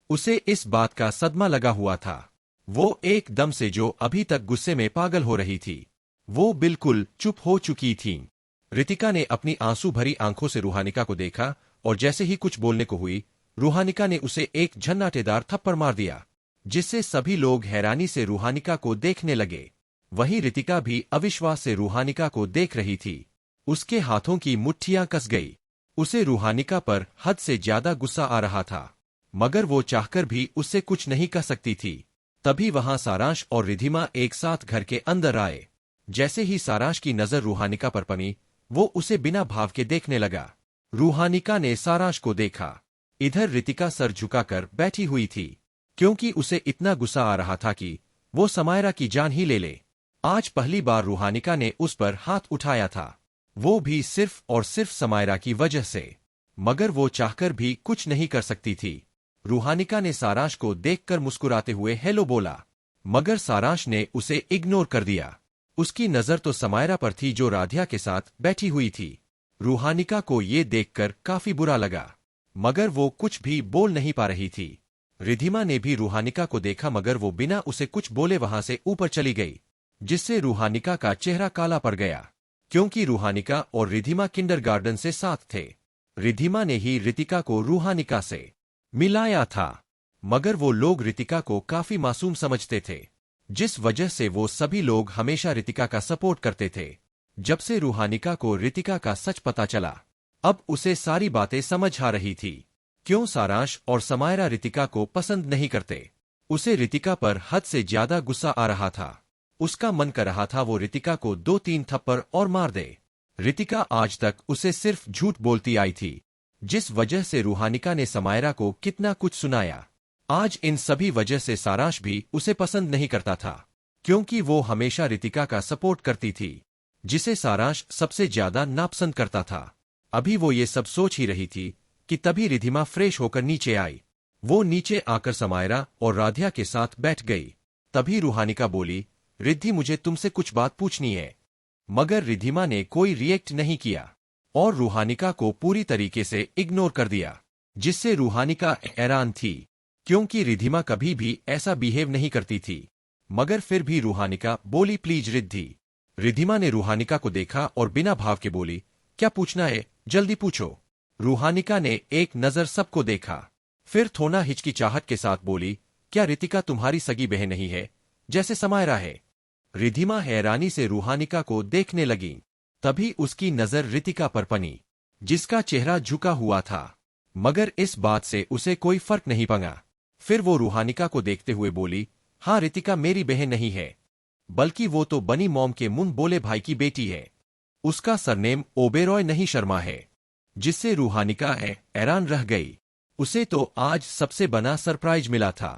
A: उसे इस बात का सदमा लगा हुआ था। वो एकदम से जो अभी तक गुस्से में पागल हो रही थी, वो बिल्कुल चुप हो चुकी थी। रितिका ने अपनी आंसू भरी आंखों से रूहानिका को देखा और जैसे ही कुछ बोलने को हुई, रूहानिका ने उसे एक झन्नाटेदार थप्पड़ मार दिया, जिससे सभी लोग हैरानी से रूहानिका को देखने लगे। वहीं रितिका भी अविश्वास से रूहानिका को देख रही थी। उसके हाथों की मुट्ठियां कस गई। उसे रूहानिका पर हद से ज्यादा गुस्सा आ रहा था, मगर वो चाहकर भी उससे कुछ नहीं कह सकती थी। तभी वहां सारांश और रिधिमा एक साथ घर के अंदर आए। जैसे ही सारांश की नजर रूहानिका पर पड़ी, वो उसे बिना भाव के देखने लगा। रूहानिका ने सारांश को देखा। इधर रितिका सर झुकाकर बैठी हुई थी, क्योंकि उसे इतना गुस्सा आ रहा था कि वो समायरा की जान ही ले ले। आज पहली बार रूहानिका ने उस पर हाथ उठाया था, वो भी सिर्फ और सिर्फ समायरा की वजह से। मगर वो चाहकर भी कुछ नहीं कर सकती थी। रूहानिका ने सारांश को देखकर मुस्कुराते हुए हेलो बोला, मगर सारांश ने उसे इग्नोर कर दिया। उसकी नजर तो समायरा पर थी जो राधिया के साथ बैठी हुई थी। रूहानिका को ये देखकर काफी बुरा लगा, मगर वो कुछ भी बोल नहीं पा रही थी। रिधिमा ने भी रूहानिका को देखा, मगर वो बिना उसे कुछ बोले वहां से ऊपर चली गई, जिससे रूहानिका का चेहरा काला पड़ गया, क्योंकि रूहानिका और रिधिमा किंडरगार्टन से साथ थे। रिधिमा ने ही रितिका को रूहानिका से मिलाया था, मगर वो लोग रितिका को काफी मासूम समझते थे, जिस वजह से वो सभी लोग हमेशा रितिका का सपोर्ट करते थे। जब से रूहानिका को रितिका का सच पता चला, अब उसे सारी बातें समझ आ रही थी। क्यों सारांश और समायरा रितिका को पसंद नहीं करते। उसे रितिका पर हद से ज्यादा गुस्सा आ रहा था। उसका मन कर रहा था वो रितिका को 2-3 थप्पड़ और मार दे। रितिका आज तक उसे सिर्फ झूठ बोलती आई थी, जिस वजह से रूहानिका ने समायरा को कितना कुछ सुनाया। आज इन सभी वजह से सारांश भी उसे पसंद नहीं करता था, क्योंकि वो हमेशा रितिका का सपोर्ट करती थी, जिसे सारांश सबसे ज्यादा नापसंद करता था। अभी वो ये सब सोच ही रही थी कि तभी रिधिमा फ्रेश होकर नीचे आई। वो नीचे आकर समायरा और राधिया के साथ बैठ गई। तभी रूहानिका बोली, रिद्धि मुझे तुमसे कुछ बात पूछनी है। मगर रिधिमा ने कोई रिएक्ट नहीं किया और रूहानिका को पूरी तरीके से इग्नोर कर दिया, जिससे रूहानिका हैरान थी, क्योंकि रिधिमा कभी भी ऐसा बिहेव नहीं करती थी। मगर फिर भी रूहानिका बोली, प्लीज रिद्धि। रिधिमा ने रूहानिका को देखा और बिना भाव के बोली, क्या पूछना है, जल्दी पूछो। रूहानिका ने एक नजर सबको देखा, फिर थोड़ा हिचकिचाहट के साथ बोली, क्या रितिका तुम्हारी सगी बहन नहीं है, जैसे समायरा है। रिधिमा हैरानी से रूहानिका को देखने लगी। तभी उसकी नजर रितिका पर पड़ी, जिसका चेहरा झुका हुआ था, मगर इस बात से उसे कोई फर्क नहीं पड़ा। फिर वो रूहानिका को देखते हुए बोली, हाँ रितिका मेरी बहन नहीं है, बल्कि वो तो बनी मॉम के मुंह बोले भाई की बेटी है। उसका सरनेम ओबेरॉय नहीं शर्मा है, जिससे रूहानिका हैरान रह गई। उसे तो आज सबसे बड़ा सरप्राइज मिला था।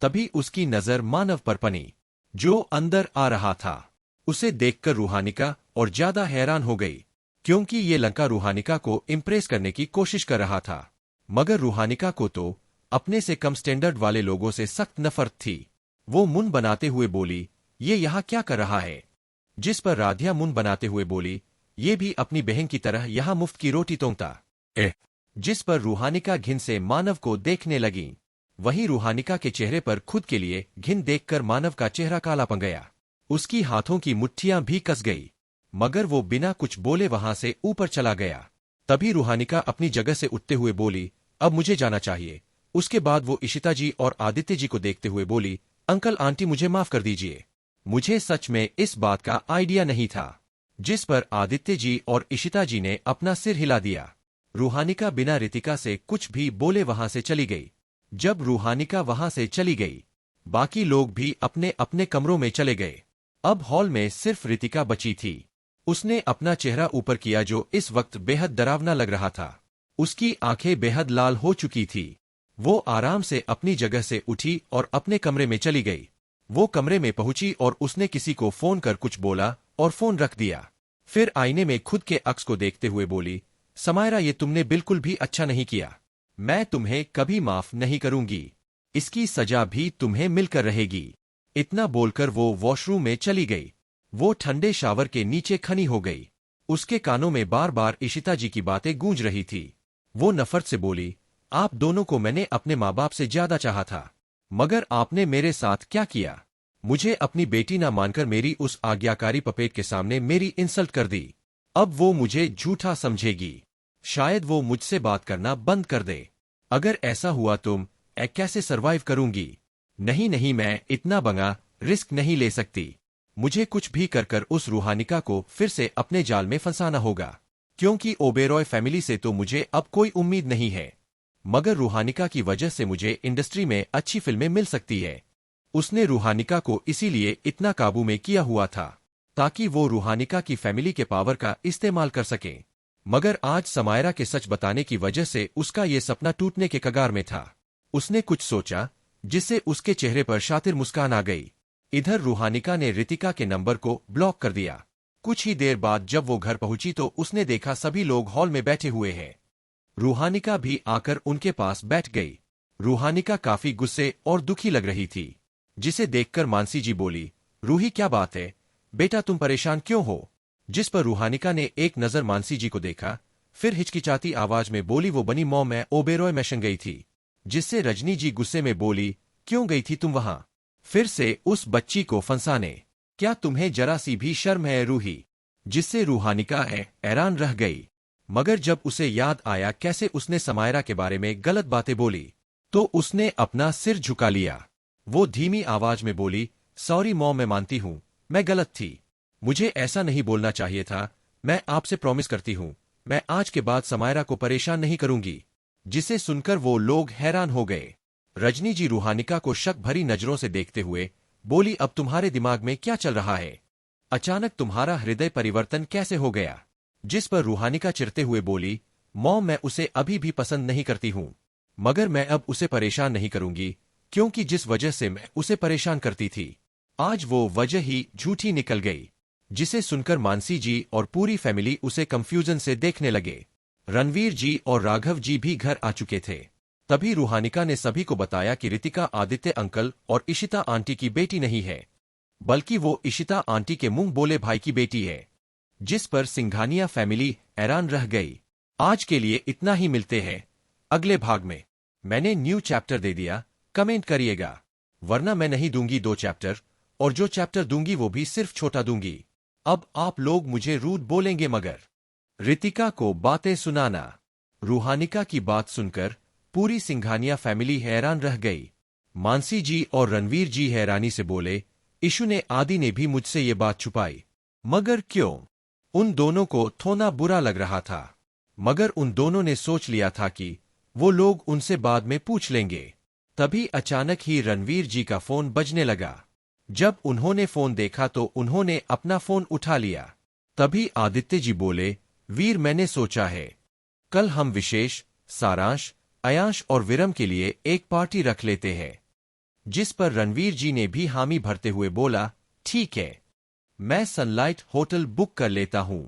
A: तभी उसकी नजर मानव पर पड़ी, जो अंदर आ रहा था। उसे देखकर रूहानिका और ज्यादा हैरान हो गई, क्योंकि ये लड़का रूहानिका को इम्प्रेस करने की कोशिश कर रहा था। मगर रूहानिका को तो अपने से कम स्टैंडर्ड वाले लोगों से सख्त नफरत थी। वो मुंह बनाते हुए बोली, ये यहाँ क्या कर रहा है। जिस पर राधिया मुंह बनाते हुए बोली, ये भी अपनी बहन की तरह यहाँ मुफ्त की रोटी तोड़ता है। जिस पर रूहानिका घिन से मानव को देखने लगी। वहीं रूहानिका के चेहरे पर खुद के लिए घिन देखकर मानव का चेहरा काला पड़ गया। उसकी हाथों की मुट्ठियां भी कस गई, मगर वो बिना कुछ बोले वहां से ऊपर चला गया। तभी रूहानिका अपनी जगह से उठते हुए बोली, अब मुझे जाना चाहिए। उसके बाद वो इशिता जी और आदित्य जी को देखते हुए बोली, अंकल आंटी मुझे माफ कर दीजिए, मुझे सच में इस बात का आइडिया नहीं था। जिस पर आदित्य जी और इशिता जी ने अपना सिर हिला दिया। रूहानिका बिना रितिका से कुछ भी बोले वहां से चली गई। जब रूहानिका वहां से चली गई, बाकी लोग भी अपने अपने कमरों में चले गए। अब हॉल में सिर्फ रितिका बची थी। उसने अपना चेहरा ऊपर किया, जो इस वक्त बेहद डरावना लग रहा था। उसकी आंखें बेहद लाल हो चुकी थी। वो आराम से अपनी जगह से उठी और अपने कमरे में चली गई। वो कमरे में पहुंची और उसने किसी को फोन कर कुछ बोला और फोन रख दिया। फिर आईने में खुद के अक्स को देखते हुए बोली, समायरा ये तुमने बिल्कुल भी अच्छा नहीं किया। मैं तुम्हें कभी माफ नहीं करूंगी। इसकी सजा भी तुम्हें मिलकर रहेगी। इतना बोलकर वो वॉशरूम में चली गई। वो ठंडे शावर के नीचे खनी हो गई। उसके कानों में बार बार इशिता जी की बातें गूंज रही थी। वो नफरत से बोली, आप दोनों को मैंने अपने माँ बाप से ज्यादा चाहा था, मगर आपने मेरे साथ क्या किया। मुझे अपनी बेटी ना मानकर मेरी उस आज्ञाकारी पपेट के सामने मेरी इंसल्ट कर दी। अब वो मुझे झूठा समझेगी। शायद वो मुझसे बात करना बंद कर दे। अगर ऐसा हुआ मैं कैसे सरवाइव करूंगी? नहीं नहीं, मैं इतना बंगा रिस्क नहीं ले सकती। मुझे कुछ भी कर कर उस रूहानिका को फिर से अपने जाल में फंसाना होगा, क्योंकि ओबेरॉय फैमिली से तो मुझे अब कोई उम्मीद नहीं है। मगर रूहानिका की वजह से मुझे इंडस्ट्री में अच्छी फिल्में मिल सकती है। उसने रूहानिका को इसीलिए इतना काबू में किया हुआ था ताकि वो रूहानिका की फैमिली के पावर का इस्तेमाल कर सके। मगर आज समायरा के सच बताने की वजह से उसका ये सपना टूटने के कगार में था। उसने कुछ सोचा जिससे उसके चेहरे पर शातिर मुस्कान आ गई। इधर रूहानिका ने रितिका के नंबर को ब्लॉक कर दिया। कुछ ही देर बाद जब वो घर पहुंची तो उसने देखा सभी लोग हॉल में बैठे हुए हैं। रूहानिका भी आकर उनके पास बैठ गई। रूहानिका काफी गुस्से और दुखी लग रही थी, जिसे देखकर मानसी जी बोली, रूही क्या बात है बेटा, तुम परेशान क्यों हो? जिस पर रूहानिका ने एक नजर मानसी जी को देखा, फिर हिचकिचाती आवाज में बोली, वो बनी मॉम, मैं ओबेरॉय मिशन गई थी। जिससे रजनी जी गुस्से में बोली, क्यों गई थी तुम वहां? फिर से उस बच्ची को फंसाने? क्या तुम्हें जरा सी भी शर्म है रूही? जिससे रूहानिका हैरान रह गई। मगर जब उसे याद आया कैसे उसने समायरा के बारे में गलत बातें बोली, तो उसने अपना सिर झुका लिया। वो धीमी आवाज में बोली, सॉरी मॉम, मैं मानती हूं मैं गलत थी। मुझे ऐसा नहीं बोलना चाहिए था। मैं आपसे प्रॉमिस करती हूं मैं आज के बाद समायरा को परेशान नहीं करूंगी। जिसे सुनकर वो लोग हैरान हो गए। रजनी जी रूहानिका को शक भरी नजरों से देखते हुए बोली, अब तुम्हारे दिमाग में क्या चल रहा है? अचानक तुम्हारा हृदय परिवर्तन कैसे हो गया? जिस पर रूहानिका चिढ़ते हुए बोली, मॉम, मैं उसे अभी भी पसंद नहीं करती हूं, मगर मैं अब उसे परेशान नहीं करूंगी, क्योंकि जिस वजह से मैं उसे परेशान करती थी आज वो वजह ही झूठी निकल गई। जिसे सुनकर मानसी जी और पूरी फैमिली उसे कंफ्यूजन से देखने लगे। रणवीर जी और राघव जी भी घर आ चुके थे। तभी रूहानिका ने सभी को बताया कि रितिका आदित्य अंकल और इशिता आंटी की बेटी नहीं है, बल्कि वो इशिता आंटी के मुंह बोले भाई की बेटी है। जिस पर सिंघानिया फैमिली हैरान रह गई। आज के लिए इतना ही, मिलते हैं अगले भाग में। मैंने न्यू चैप्टर दे दिया, कमेंट करिएगा, वरना मैं नहीं दूंगी 2 चैप्टर, और जो चैप्टर दूंगी वो भी सिर्फ छोटा दूंगी। अब आप लोग मुझे रूड बोलेंगे, मगर रितिका को बातें सुनाना। रूहानिका की बात सुनकर पूरी सिंघानिया फैमिली हैरान रह गई। मानसी जी और रणवीर जी हैरानी से बोले, इशू ने आदि ने भी मुझसे ये बात छुपाई, मगर क्यों? उन दोनों को थोड़ा बुरा लग रहा था, मगर उन दोनों ने सोच लिया था कि वो लोग उनसे बाद में पूछ लेंगे। तभी अचानक ही रणवीर जी का फोन बजने लगा। जब उन्होंने फोन देखा तो उन्होंने अपना फोन उठा लिया। तभी आदित्य जी बोले, वीर, मैंने सोचा है कल हम विशेष, सारांश, अयांश और विरम के लिए एक पार्टी रख लेते हैं। जिस पर रणवीर जी ने भी हामी भरते हुए बोला, ठीक है, मैं सनलाइट होटल बुक कर लेता हूं।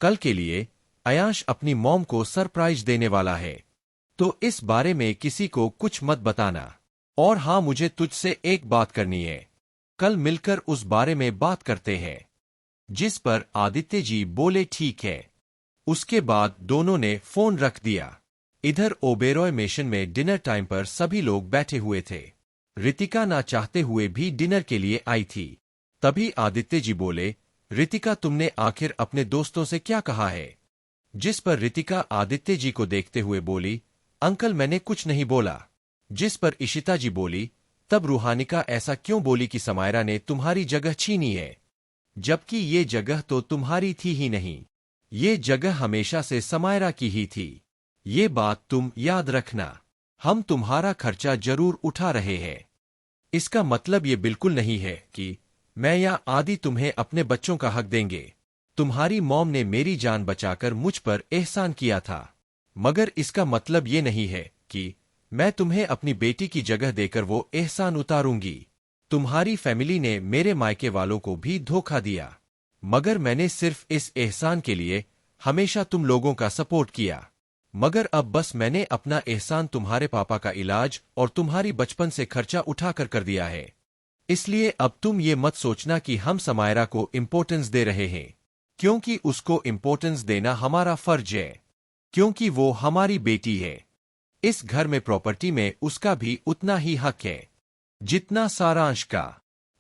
A: कल के लिए अयांश अपनी मॉम को सरप्राइज देने वाला है, तो इस बारे में किसी को कुछ मत बताना। और हाँ, मुझे तुझसे एक बात करनी है, कल मिलकर उस बारे में बात करते हैं। जिस पर आदित्य जी बोले, ठीक है। उसके बाद दोनों ने फोन रख दिया। इधर ओबेरॉय मेशन में डिनर टाइम पर सभी लोग बैठे हुए थे। रितिका ना चाहते हुए भी डिनर के लिए आई थी। तभी आदित्य जी बोले, रितिका, तुमने आखिर अपने दोस्तों से क्या कहा है? जिस पर रितिका आदित्य जी को देखते हुए बोली, अंकल, मैंने कुछ नहीं बोला। जिस पर इशिता जी बोली, तब रूहानिका ऐसा क्यों बोली कि समायरा ने तुम्हारी जगह छीनी है, जबकि ये जगह तो तुम्हारी थी ही नहीं, ये जगह हमेशा से समायरा की ही थी। ये बात तुम याद रखना। हम तुम्हारा खर्चा जरूर उठा रहे हैं। इसका मतलब ये बिल्कुल नहीं है कि मैं या आदि तुम्हें अपने बच्चों का हक देंगे। तुम्हारी मॉम ने मेरी जान बचाकर मुझ पर एहसान किया था, मगर इसका मतलब ये नहीं है कि मैं तुम्हें अपनी बेटी की जगह देकर वो एहसान उतारूंगी। तुम्हारी फैमिली ने मेरे मायके वालों को भी धोखा दिया, मगर मैंने सिर्फ इस एहसान के लिए हमेशा तुम लोगों का सपोर्ट किया। मगर अब बस मैंने अपना एहसान तुम्हारे पापा का इलाज और तुम्हारी बचपन से खर्चा उठाकर कर दिया है। इसलिए अब तुम ये मत सोचना कि हम समायरा को इम्पोर्टेंस दे रहे हैं, क्योंकि उसको इम्पोर्टेंस देना हमारा फर्ज है, क्योंकि वो हमारी बेटी है। इस घर में प्रॉपर्टी में उसका भी उतना ही हक है जितना सारांश का।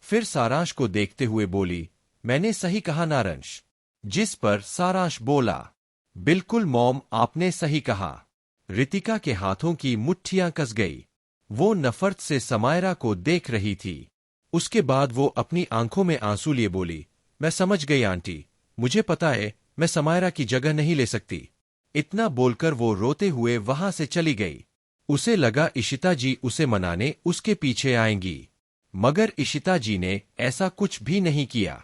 A: फिर सारांश को देखते हुए बोली, मैंने सही कहा नारंश? जिस पर सारांश बोला, बिल्कुल मॉम, आपने सही कहा। रितिका के हाथों की मुट्ठियां कस गई। वो नफरत से समायरा को देख रही थी। उसके बाद वो अपनी आंखों में आंसू लिए बोली, मैं समझ गई आंटी, मुझे पता है मैं समायरा की जगह नहीं ले सकती। इतना बोलकर वो रोते हुए वहां से चली गई। उसे लगा इशिता जी उसे मनाने उसके पीछे आएंगी, मगर इशिता जी ने ऐसा कुछ भी नहीं किया।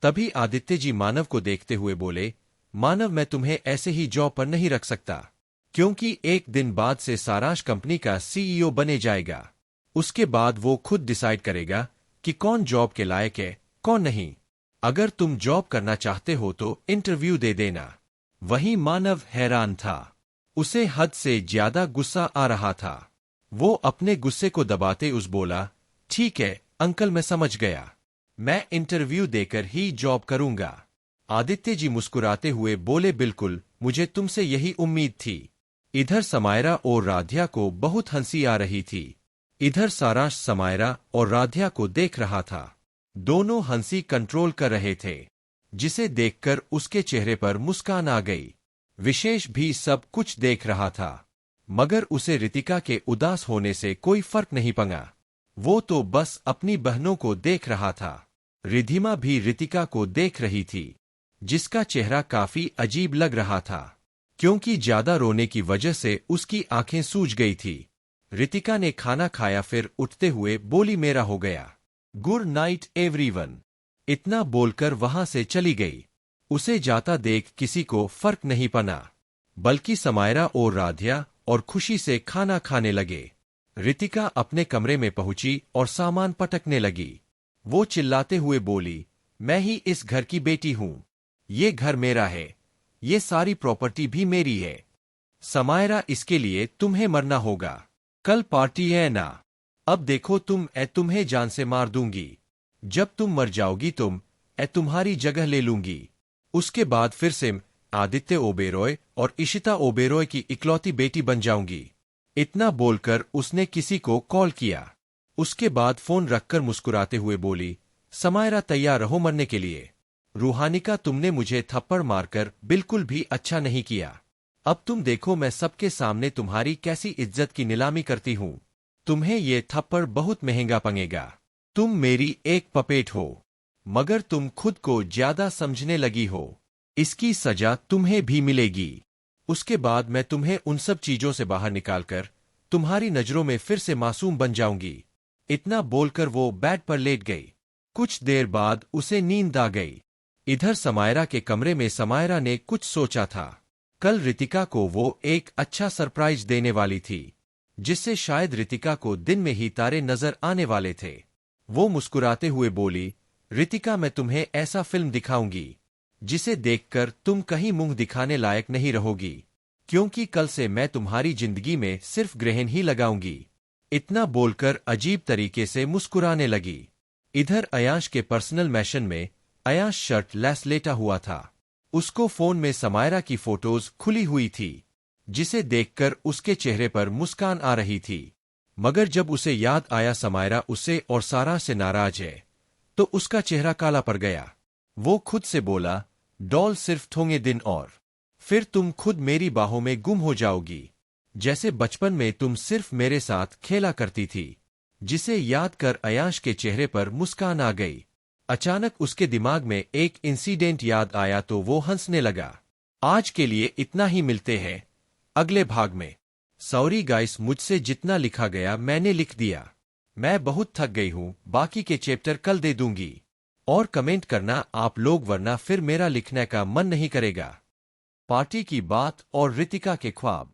A: तभी आदित्य जी मानव को देखते हुए बोले, मानव मैं तुम्हें ऐसे ही जॉब पर नहीं रख सकता, क्योंकि एक दिन बाद से सारांश कंपनी का सीईओ बने जाएगा। उसके बाद वो खुद डिसाइड करेगा कि कौन जॉब के लायक है कौन नहीं। अगर तुम जॉब करना चाहते हो तो इंटरव्यू दे देना। वहीं मानव हैरान था। उसे हद से ज्यादा गुस्सा आ रहा था। वो अपने गुस्से को दबाते उस बोला, ठीक है अंकल मैं समझ गया, मैं इंटरव्यू देकर ही जॉब करूंगा। आदित्य जी मुस्कुराते हुए बोले, बिल्कुल मुझे तुमसे यही उम्मीद थी। इधर समायरा और राध्या को बहुत हंसी आ रही थी। इधर सारांश समायरा और राध्या को देख रहा था। दोनों हंसी कंट्रोल कर रहे थे, जिसे देखकर उसके चेहरे पर मुस्कान आ गई। विशेष भी सब कुछ देख रहा था, मगर उसे रितिका के उदास होने से कोई फर्क नहीं पड़ा। वो तो बस अपनी बहनों को देख रहा था। रिधिमा भी रितिका को देख रही थी, जिसका चेहरा काफी अजीब लग रहा था, क्योंकि ज्यादा रोने की वजह से उसकी आंखें सूज गई थी। रितिका ने खाना खाया, फिर उठते हुए बोली, मेरा हो गया, गुड नाइट एवरीवन। इतना बोलकर वहां से चली गई। उसे जाता देख किसी को फर्क नहीं पड़ा, बल्कि समायरा और राध्या और खुशी से खाना खाने लगे। रितिका अपने कमरे में पहुंची और सामान पटकने लगी। वो चिल्लाते हुए बोली, मैं ही इस घर की बेटी हूं, ये घर मेरा है, ये सारी प्रॉपर्टी भी मेरी है। समायरा इसके लिए तुम्हें मरना होगा, कल पार्टी है ना। अब देखो तुम्हें जान से मार दूंगी। जब तुम मर जाओगी तुम्हारी जगह ले लूंगी। उसके बाद फिर से आदित्य ओबेरॉय और इशिता ओबेरॉय की इकलौती बेटी बन जाऊंगी। इतना बोलकर उसने किसी को कॉल किया। उसके बाद फोन रखकर मुस्कुराते हुए बोली, समायरा तैयार रहो मरने के लिए। रूहानिका तुमने मुझे थप्पड़ मारकर बिल्कुल भी अच्छा नहीं किया। अब तुम देखो मैं सबके सामने तुम्हारी कैसी इज्जत की नीलामी करती हूँ। तुम्हें ये थप्पड़ बहुत महंगा पड़ेगा। तुम मेरी एक पपेट हो, मगर तुम खुद को ज्यादा समझने लगी हो। इसकी सजा तुम्हें भी मिलेगी। उसके बाद मैं तुम्हें उन सब चीजों से बाहर निकालकर तुम्हारी नजरों में फिर से मासूम बन जाऊंगी। इतना बोलकर वो बेड पर लेट गई। कुछ देर बाद उसे नींद आ गई। इधर समायरा के कमरे में समायरा ने कुछ सोचा था। कल रितिका को वो एक अच्छा सरप्राइज देने वाली थी, जिससे शायद रितिका को दिन में ही तारे नजर आने वाले थे। वो मुस्कुराते हुए बोली, रितिका मैं तुम्हें ऐसा फिल्म दिखाऊंगी जिसे देखकर तुम कहीं मुंह दिखाने लायक नहीं रहोगी, क्योंकि कल से मैं तुम्हारी जिंदगी में सिर्फ ग्रहण ही लगाऊंगी। इतना बोलकर अजीब तरीके से मुस्कुराने लगी। इधर अयांश के पर्सनल मैशन में अयांश शर्ट लेस लेटा हुआ था। उसको फोन में समायरा की फोटोज खुली हुई थी, जिसे देखकर उसके चेहरे पर मुस्कान आ रही थी। मगर जब उसे याद आया समायरा उससे और सारा से नाराज है, तो उसका चेहरा काला पड़ गया। वो खुद से बोला, डॉल सिर्फ थोड़े दिन और फिर तुम खुद मेरी बाहों में गुम हो जाओगी, जैसे बचपन में तुम सिर्फ मेरे साथ खेला करती थी। जिसे याद कर अयांश के चेहरे पर मुस्कान आ गई। अचानक उसके दिमाग में एक इंसिडेंट याद आया तो वो हंसने लगा। आज के लिए इतना ही, मिलते हैं अगले भाग में। सॉरी गाइस, मुझसे जितना लिखा गया मैंने लिख दिया। मैं बहुत थक गई हूँ, बाकी के चैप्टर कल दे दूंगी। और कमेंट करना आप लोग, वरना फिर मेरा लिखने का मन नहीं करेगा। पार्टी की बात और रितिका के ख्वाब।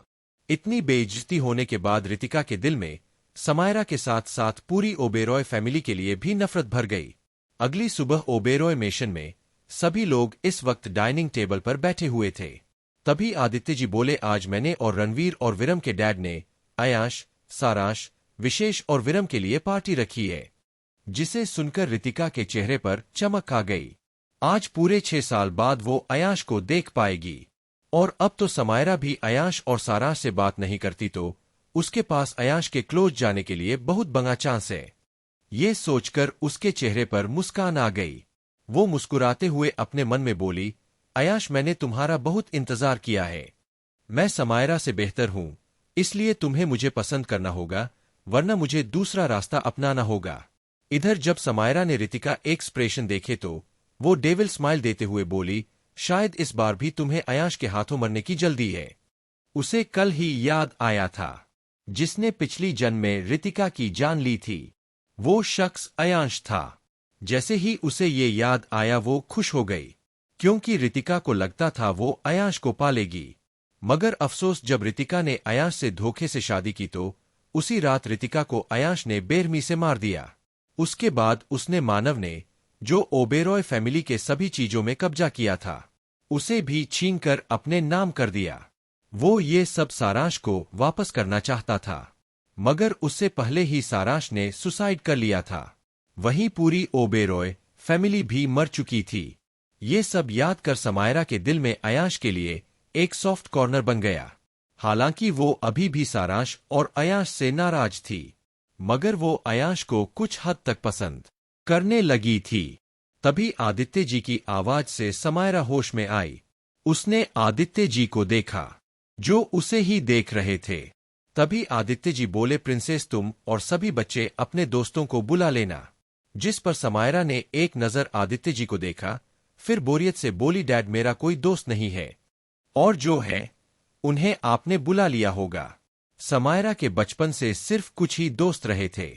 A: इतनी बेइज्जती होने के बाद रितिका के दिल में समायरा के साथ साथ पूरी ओबेरॉय फैमिली के लिए भी नफरत भर गई। अगली सुबह ओबेरॉय मेशन में सभी लोग इस वक्त डाइनिंग टेबल पर बैठे हुए थे। तभी आदित्य जी बोले, आज मैंने और रणवीर और विरम के डैड ने अयांश, सारांश, विशेष और विरम के लिए पार्टी रखी है। जिसे सुनकर रितिका के चेहरे पर चमक आ गई। आज पूरे 6 साल बाद वो अयांश को देख पाएगी। और अब तो समायरा भी अयांश और सारांश से बात नहीं करती, तो उसके पास अयांश के क्लोज जाने के लिए बहुत बड़ा चांस है। ये सोचकर उसके चेहरे पर मुस्कान आ गई। वो मुस्कुराते हुए अपने मन में बोली, अयांश मैंने तुम्हारा बहुत इंतजार किया है। मैं समायरा से बेहतर हूँ, इसलिए तुम्हें मुझे पसंद करना होगा, वरना मुझे दूसरा रास्ता अपनाना होगा। इधर जब समायरा ने रितिका एक्सप्रेशन देखे तो वो डेविल स्माइल देते हुए बोली, शायद इस बार भी तुम्हें अयांश के हाथों मरने की जल्दी है। उसे कल ही याद आया था जिसने पिछली जन्म में रितिका की जान ली थी। वो शख्स अयांश था। जैसे ही उसे ये याद आया वो खुश हो गई, क्योंकि रितिका को लगता था वो अयांश को पालेगी। मगर अफसोस, जब रितिका ने अयांश से धोखे से शादी की तो उसी रात रितिका को अयांश ने बेरहमी से मार दिया। उसके बाद उसने मानव ने, जो ओबेरॉय फैमिली के सभी चीजों में कब्जा किया था, उसे भी छीनकर अपने नाम कर दिया। वो ये सब सारांश को वापस करना चाहता था, मगर उससे पहले ही सारांश ने सुसाइड कर लिया था। वहीं पूरी ओबेरॉय फैमिली भी मर चुकी थी। ये सब याद कर समायरा के दिल में अयांश के लिए एक सॉफ्ट कॉर्नर बन गया। हालांकि वो अभी भी सारांश और अयांश से नाराज थी, मगर वो अयांश को कुछ हद तक पसंद करने लगी थी। तभी आदित्य जी की आवाज से समायरा होश में आई। उसने आदित्य जी को देखा, जो उसे ही देख रहे थे। तभी आदित्य जी बोले, प्रिंसेस तुम और सभी बच्चे अपने दोस्तों को बुला लेना। जिस पर समायरा ने एक नजर आदित्य जी को देखा, फिर बोरियत से बोली, डैड मेरा कोई दोस्त नहीं है, और जो है उन्हें आपने बुला लिया होगा। समायरा के बचपन से सिर्फ कुछ ही दोस्त रहे थे,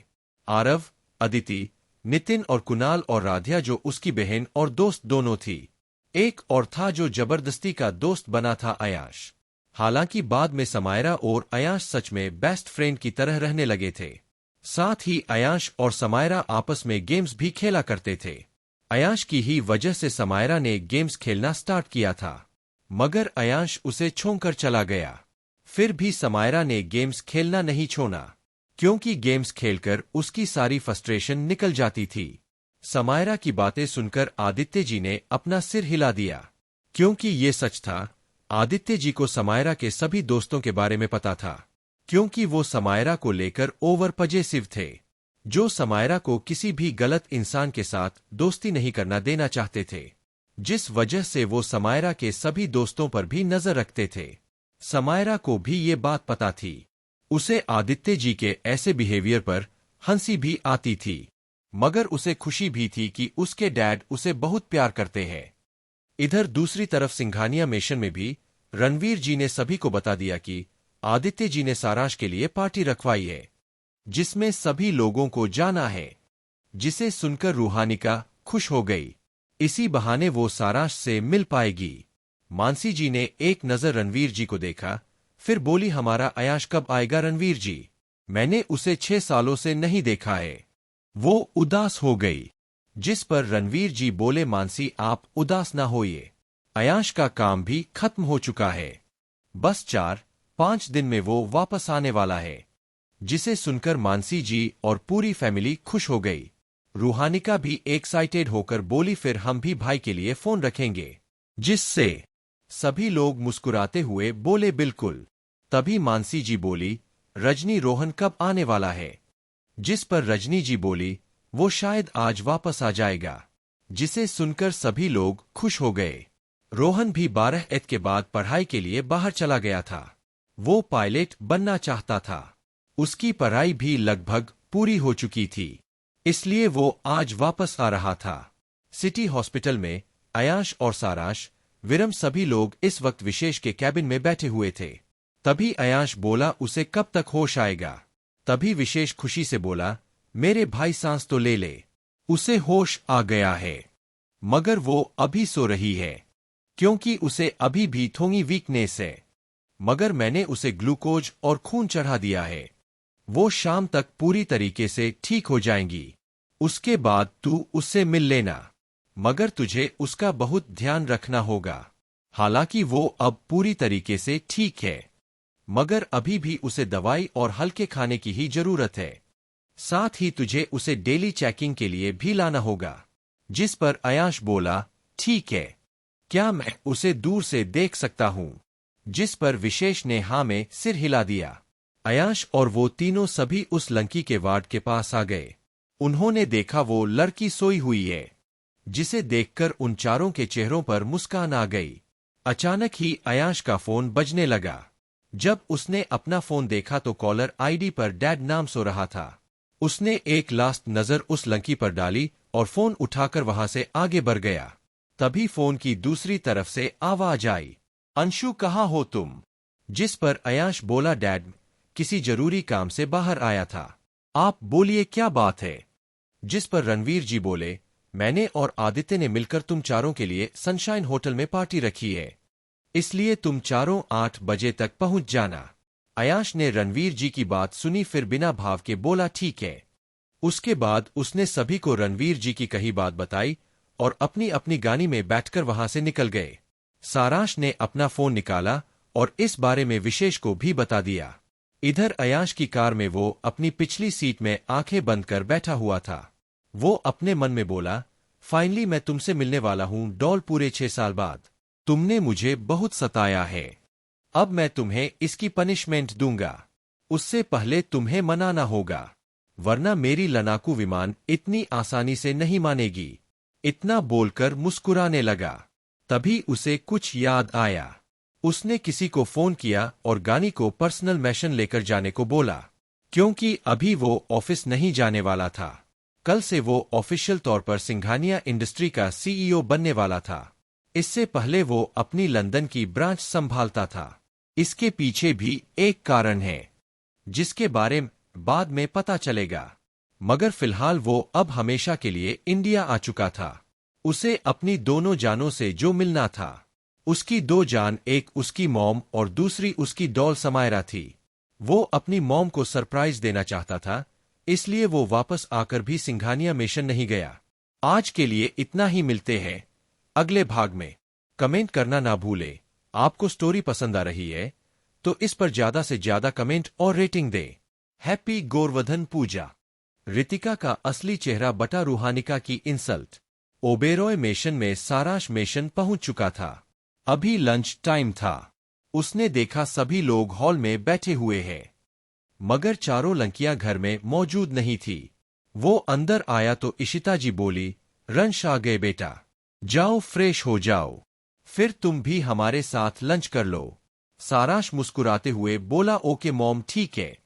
A: आरव, अदिति, नितिन और कुणाल, और राधिया जो उसकी बहन और दोस्त दोनों थी। एक और था जो जबरदस्ती का दोस्त बना था, अयांश। हालांकि बाद में समायरा और अयांश सच में बेस्ट फ्रेंड की तरह रहने लगे थे। साथ ही अयांश और समायरा आपस में गेम्स भी खेला करते थे। अयांश की ही वजह से समायरा ने गेम्स खेलना स्टार्ट किया था, मगर अयांश उसे छोड़कर चला गया। फिर भी समायरा ने गेम्स खेलना नहीं छोड़ा, क्योंकि गेम्स खेलकर उसकी सारी फ्रस्ट्रेशन निकल जाती थी। समायरा की बातें सुनकर आदित्य जी ने अपना सिर हिला दिया, क्योंकि ये सच था। आदित्य जी को समायरा के सभी दोस्तों के बारे में पता था, क्योंकि वो समायरा को लेकर ओवर पजेसिव थे, जो समायरा को किसी भी गलत इंसान के साथ दोस्ती नहीं करना देना चाहते थे, जिस वजह से वो समायरा के सभी दोस्तों पर भी नजर रखते थे। समायरा को भी ये बात पता थी। उसे आदित्य जी के ऐसे बिहेवियर पर हंसी भी आती थी, मगर उसे खुशी भी थी कि उसके डैड उसे बहुत प्यार करते हैं। इधर दूसरी तरफ सिंघानिया मिशन में भी रणवीर जी ने सभी को बता दिया कि आदित्य जी ने सारांश के लिए पार्टी रखवाई है, जिसमें सभी लोगों को जाना है। जिसे सुनकर रूहानिका खुश हो गई। इसी बहाने वो सारांश से मिल पाएगी। मानसी जी ने एक नजर रणवीर जी को देखा, फिर बोली, हमारा अयांश कब आएगा रणवीर जी? मैंने उसे 6 सालों से नहीं देखा है। वो उदास हो गई, जिस पर रणवीर जी बोले, मानसी आप उदास ना होइए, अयांश का काम भी खत्म हो चुका है, बस 4-5 दिन में वो वापस आने वाला है। जिसे सुनकर मानसी जी और पूरी फैमिली खुश हो गई। रूहानिका भी एक्साइटेड होकर बोली, फिर हम भी भाई के लिए फोन रखेंगे। जिससे सभी लोग मुस्कुराते हुए बोले, बिल्कुल। तभी मानसी जी बोली, रजनी रोहन कब आने वाला है? जिस पर रजनी जी बोली, वो शायद आज वापस आ जाएगा। जिसे सुनकर सभी लोग खुश हो गए। रोहन भी 12 एथ के बाद पढ़ाई के लिए बाहर चला गया था। वो पायलट बनना चाहता था। उसकी पढ़ाई भी लगभग पूरी हो चुकी थी, इसलिए वो आज वापस आ रहा था। सिटी हॉस्पिटल में अयांश और सारांश, विरम सभी लोग इस वक्त विशेष के कैबिन में बैठे हुए थे। तभी अयांश बोला, उसे कब तक होश आएगा? तभी विशेष खुशी से बोला, मेरे भाई सांस तो ले ले, उसे होश आ गया है, मगर वो अभी सो रही है, क्योंकि उसे अभी भी थोड़ी वीकनेस है, मगर मैंने उसे ग्लूकोज और खून चढ़ा दिया है। वो शाम तक पूरी तरीके से ठीक हो जाएंगी। उसके बाद तू उससे मिल लेना, मगर तुझे उसका बहुत ध्यान रखना होगा। हालांकि वो अब पूरी तरीके से ठीक है, मगर अभी भी उसे दवाई और हल्के खाने की ही जरूरत है। साथ ही तुझे उसे डेली चेकिंग के लिए भी लाना होगा। जिस पर अयांश बोला, ठीक है, क्या मैं उसे दूर से देख सकता हूं? जिस पर विशेष ने हाँ में सिर हिला दिया। अयांश और वो तीनों सभी उस लड़की के वार्ड के पास आ गए। उन्होंने देखा वो लड़की सोई हुई है, जिसे देखकर उन चारों के चेहरों पर मुस्कान आ गई। अचानक ही अयांश का फोन बजने लगा। जब उसने अपना फोन देखा तो कॉलर आईडी पर डैड नाम सो रहा था। उसने एक लास्ट नजर उस लड़की पर डाली और फोन उठाकर वहां से आगे बढ़ गया। तभी फोन की दूसरी तरफ से आवाज आई, अंशु कहाँ हो तुम? जिस पर अयाश बोला, डैड किसी जरूरी काम से बाहर आया था। आप बोलिए क्या बात है? जिस पर रणवीर जी बोले, मैंने और आदित्य ने मिलकर तुम चारों के लिए सनशाइन होटल में पार्टी रखी है, इसलिए तुम चारों 8 बजे तक पहुंच जाना। अयाश ने रणवीर जी की बात सुनी, फिर बिना भाव के बोला ठीक है। उसके बाद उसने सभी को रणवीर जी की कही बात बताई और अपनी अपनी गाड़ी में बैठकर वहां से निकल गए। सारांश ने अपना फोन निकाला और इस बारे में विशेष को भी बता दिया। इधर अयाश की कार में वो अपनी पिछली सीट में आंखें बंद कर बैठा हुआ था। वो अपने मन में बोला, फाइनली मैं तुमसे मिलने वाला हूं डॉल, पूरे 6 साल बाद। तुमने मुझे बहुत सताया है, अब मैं तुम्हें इसकी पनिशमेंट दूंगा। उससे पहले तुम्हें मनाना होगा, वरना मेरी लड़ाकू विमान इतनी आसानी से नहीं मानेगी। इतना बोलकर मुस्कुराने लगा। तभी उसे कुछ याद आया। उसने किसी को फोन किया और गानी को पर्सनल मिशन लेकर जाने को बोला, क्योंकि अभी वो ऑफिस नहीं जाने वाला था। कल से वो ऑफिशियल तौर पर सिंघानिया इंडस्ट्री का सीईओ बनने वाला था। इससे पहले वो अपनी लंदन की ब्रांच संभालता था। इसके पीछे भी एक कारण है, जिसके बारे में बाद में पता चलेगा, मगर फिलहाल वो अब हमेशा के लिए इंडिया आ चुका था। उसे अपनी दोनों जानों से जो मिलना था। उसकी 2 जान, एक उसकी मॉम और दूसरी उसकी डॉल समायरा थी। वो अपनी मॉम को सरप्राइज देना चाहता था, इसलिए वो वापस आकर भी सिंघानिया मिशन नहीं गया। आज के लिए इतना ही, मिलते हैं अगले भाग में। कमेंट करना ना भूले। आपको स्टोरी पसंद आ रही है तो इस पर ज्यादा से ज्यादा कमेंट और रेटिंग दे। हैप्पी गोवर्धन पूजा। रितिका का असली चेहरा बटा रूहानिका की इंसल्ट। ओबेरॉय मेशन में सारांश मेशन पहुंच चुका था। अभी लंच टाइम था। उसने देखा सभी लोग हॉल में बैठे हुए हैं, मगर चारों लड़कियां घर में मौजूद नहीं थी। वो अंदर आया तो इशिता जी बोली, रंश आ गए बेटा, जाओ फ्रेश हो जाओ, फिर तुम भी हमारे साथ लंच कर लो। सारांश मुस्कुराते हुए बोला, ओके मॉम, ठीक है।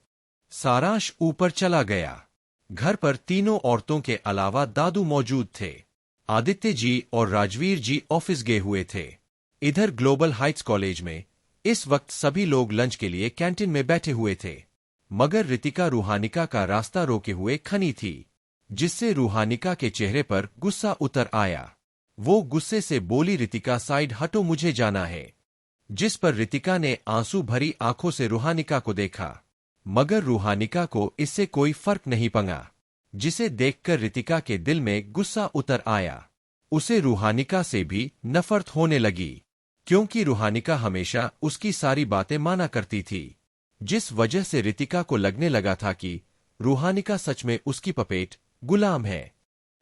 A: सारांश ऊपर चला गया। घर पर तीनों औरतों के अलावा दादू मौजूद थे। आदित्य जी और राजवीर जी ऑफिस गए हुए थे। इधर ग्लोबल हाइट्स कॉलेज में इस वक्त सभी लोग लंच के लिए कैंटीन में बैठे हुए थे, मगर रितिका रूहानिका का रास्ता रोके हुए खड़ी थी, जिससे रूहानिका के चेहरे पर गुस्सा उतर आया। वो गुस्से से बोली, रितिका साइड हटो, मुझे जाना है। जिस पर रितिका ने आंसू भरी आंखों से रूहानिका को देखा, मगर रूहानिका को इससे कोई फर्क नहीं पड़ा, जिसे देखकर रितिका के दिल में गुस्सा उतर आया। उसे रूहानिका से भी नफरत होने लगी, क्योंकि रूहानिका हमेशा उसकी सारी बातें माना करती थी, जिस वजह से रितिका को लगने लगा था कि रूहानिका सच में उसकी पपेट गुलाम है।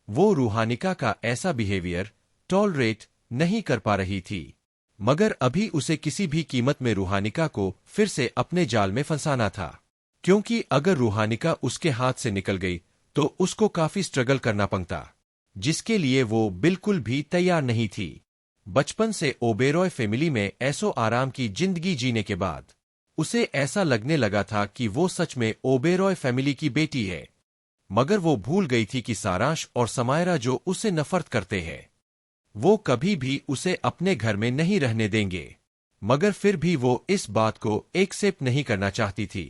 A: वो रूहानिका का ऐसा बिहेवियर टॉलरेट नहीं कर पा रही थी, मगर अभी उसे किसी भी कीमत में रूहानिका को फिर से अपने जाल में फंसाना था, क्योंकि अगर रूहानिका उसके हाथ से निकल गई तो उसको काफी स्ट्रगल करना पड़ता, जिसके लिए वो बिल्कुल भी तैयार नहीं थी। बचपन से ओबेरॉय फैमिली में ऐसो आराम की जिंदगी जीने के बाद उसे ऐसा लगने लगा था कि वो सच में ओबेरॉय फैमिली की बेटी है, मगर वो भूल गई थी कि सारांश और समायरा जो उसे नफरत करते हैं, वो कभी भी उसे अपने घर में नहीं रहने देंगे। मगर फिर भी वो इस बात को एक्सेप्ट नहीं करना चाहती थी।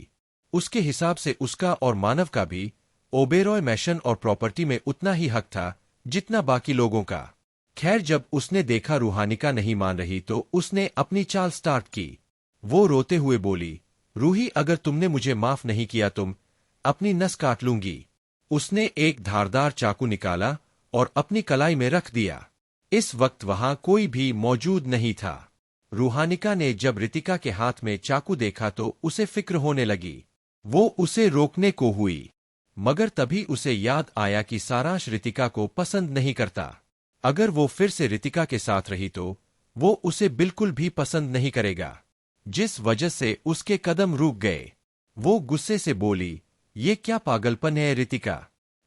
A: उसके हिसाब से उसका और मानव का भी ओबेरॉय मैशन और प्रॉपर्टी में उतना ही हक था जितना बाकी लोगों का। खैर, जब उसने देखा रूहानिका नहीं मान रही तो उसने अपनी चाल स्टार्ट की। वो रोते हुए बोली, रूही, अगर तुमने मुझे माफ नहीं किया तुम अपनी नस काट लूंगी। उसने एक धारदार चाकू निकाला और अपनी कलाई में रख दिया। इस वक्त वहां कोई भी मौजूद नहीं था। रूहानिका ने जब रितिका के हाथ में चाकू देखा तो उसे फिक्र होने लगी। वो उसे रोकने को हुई, मगर तभी उसे याद आया कि सारांश रितिका को पसंद नहीं करता। अगर वो फिर से रितिका के साथ रही तो वो उसे बिल्कुल भी पसंद नहीं करेगा, जिस वजह से उसके कदम रुक गए। वो गुस्से से बोली, ये क्या पागलपन है रितिका,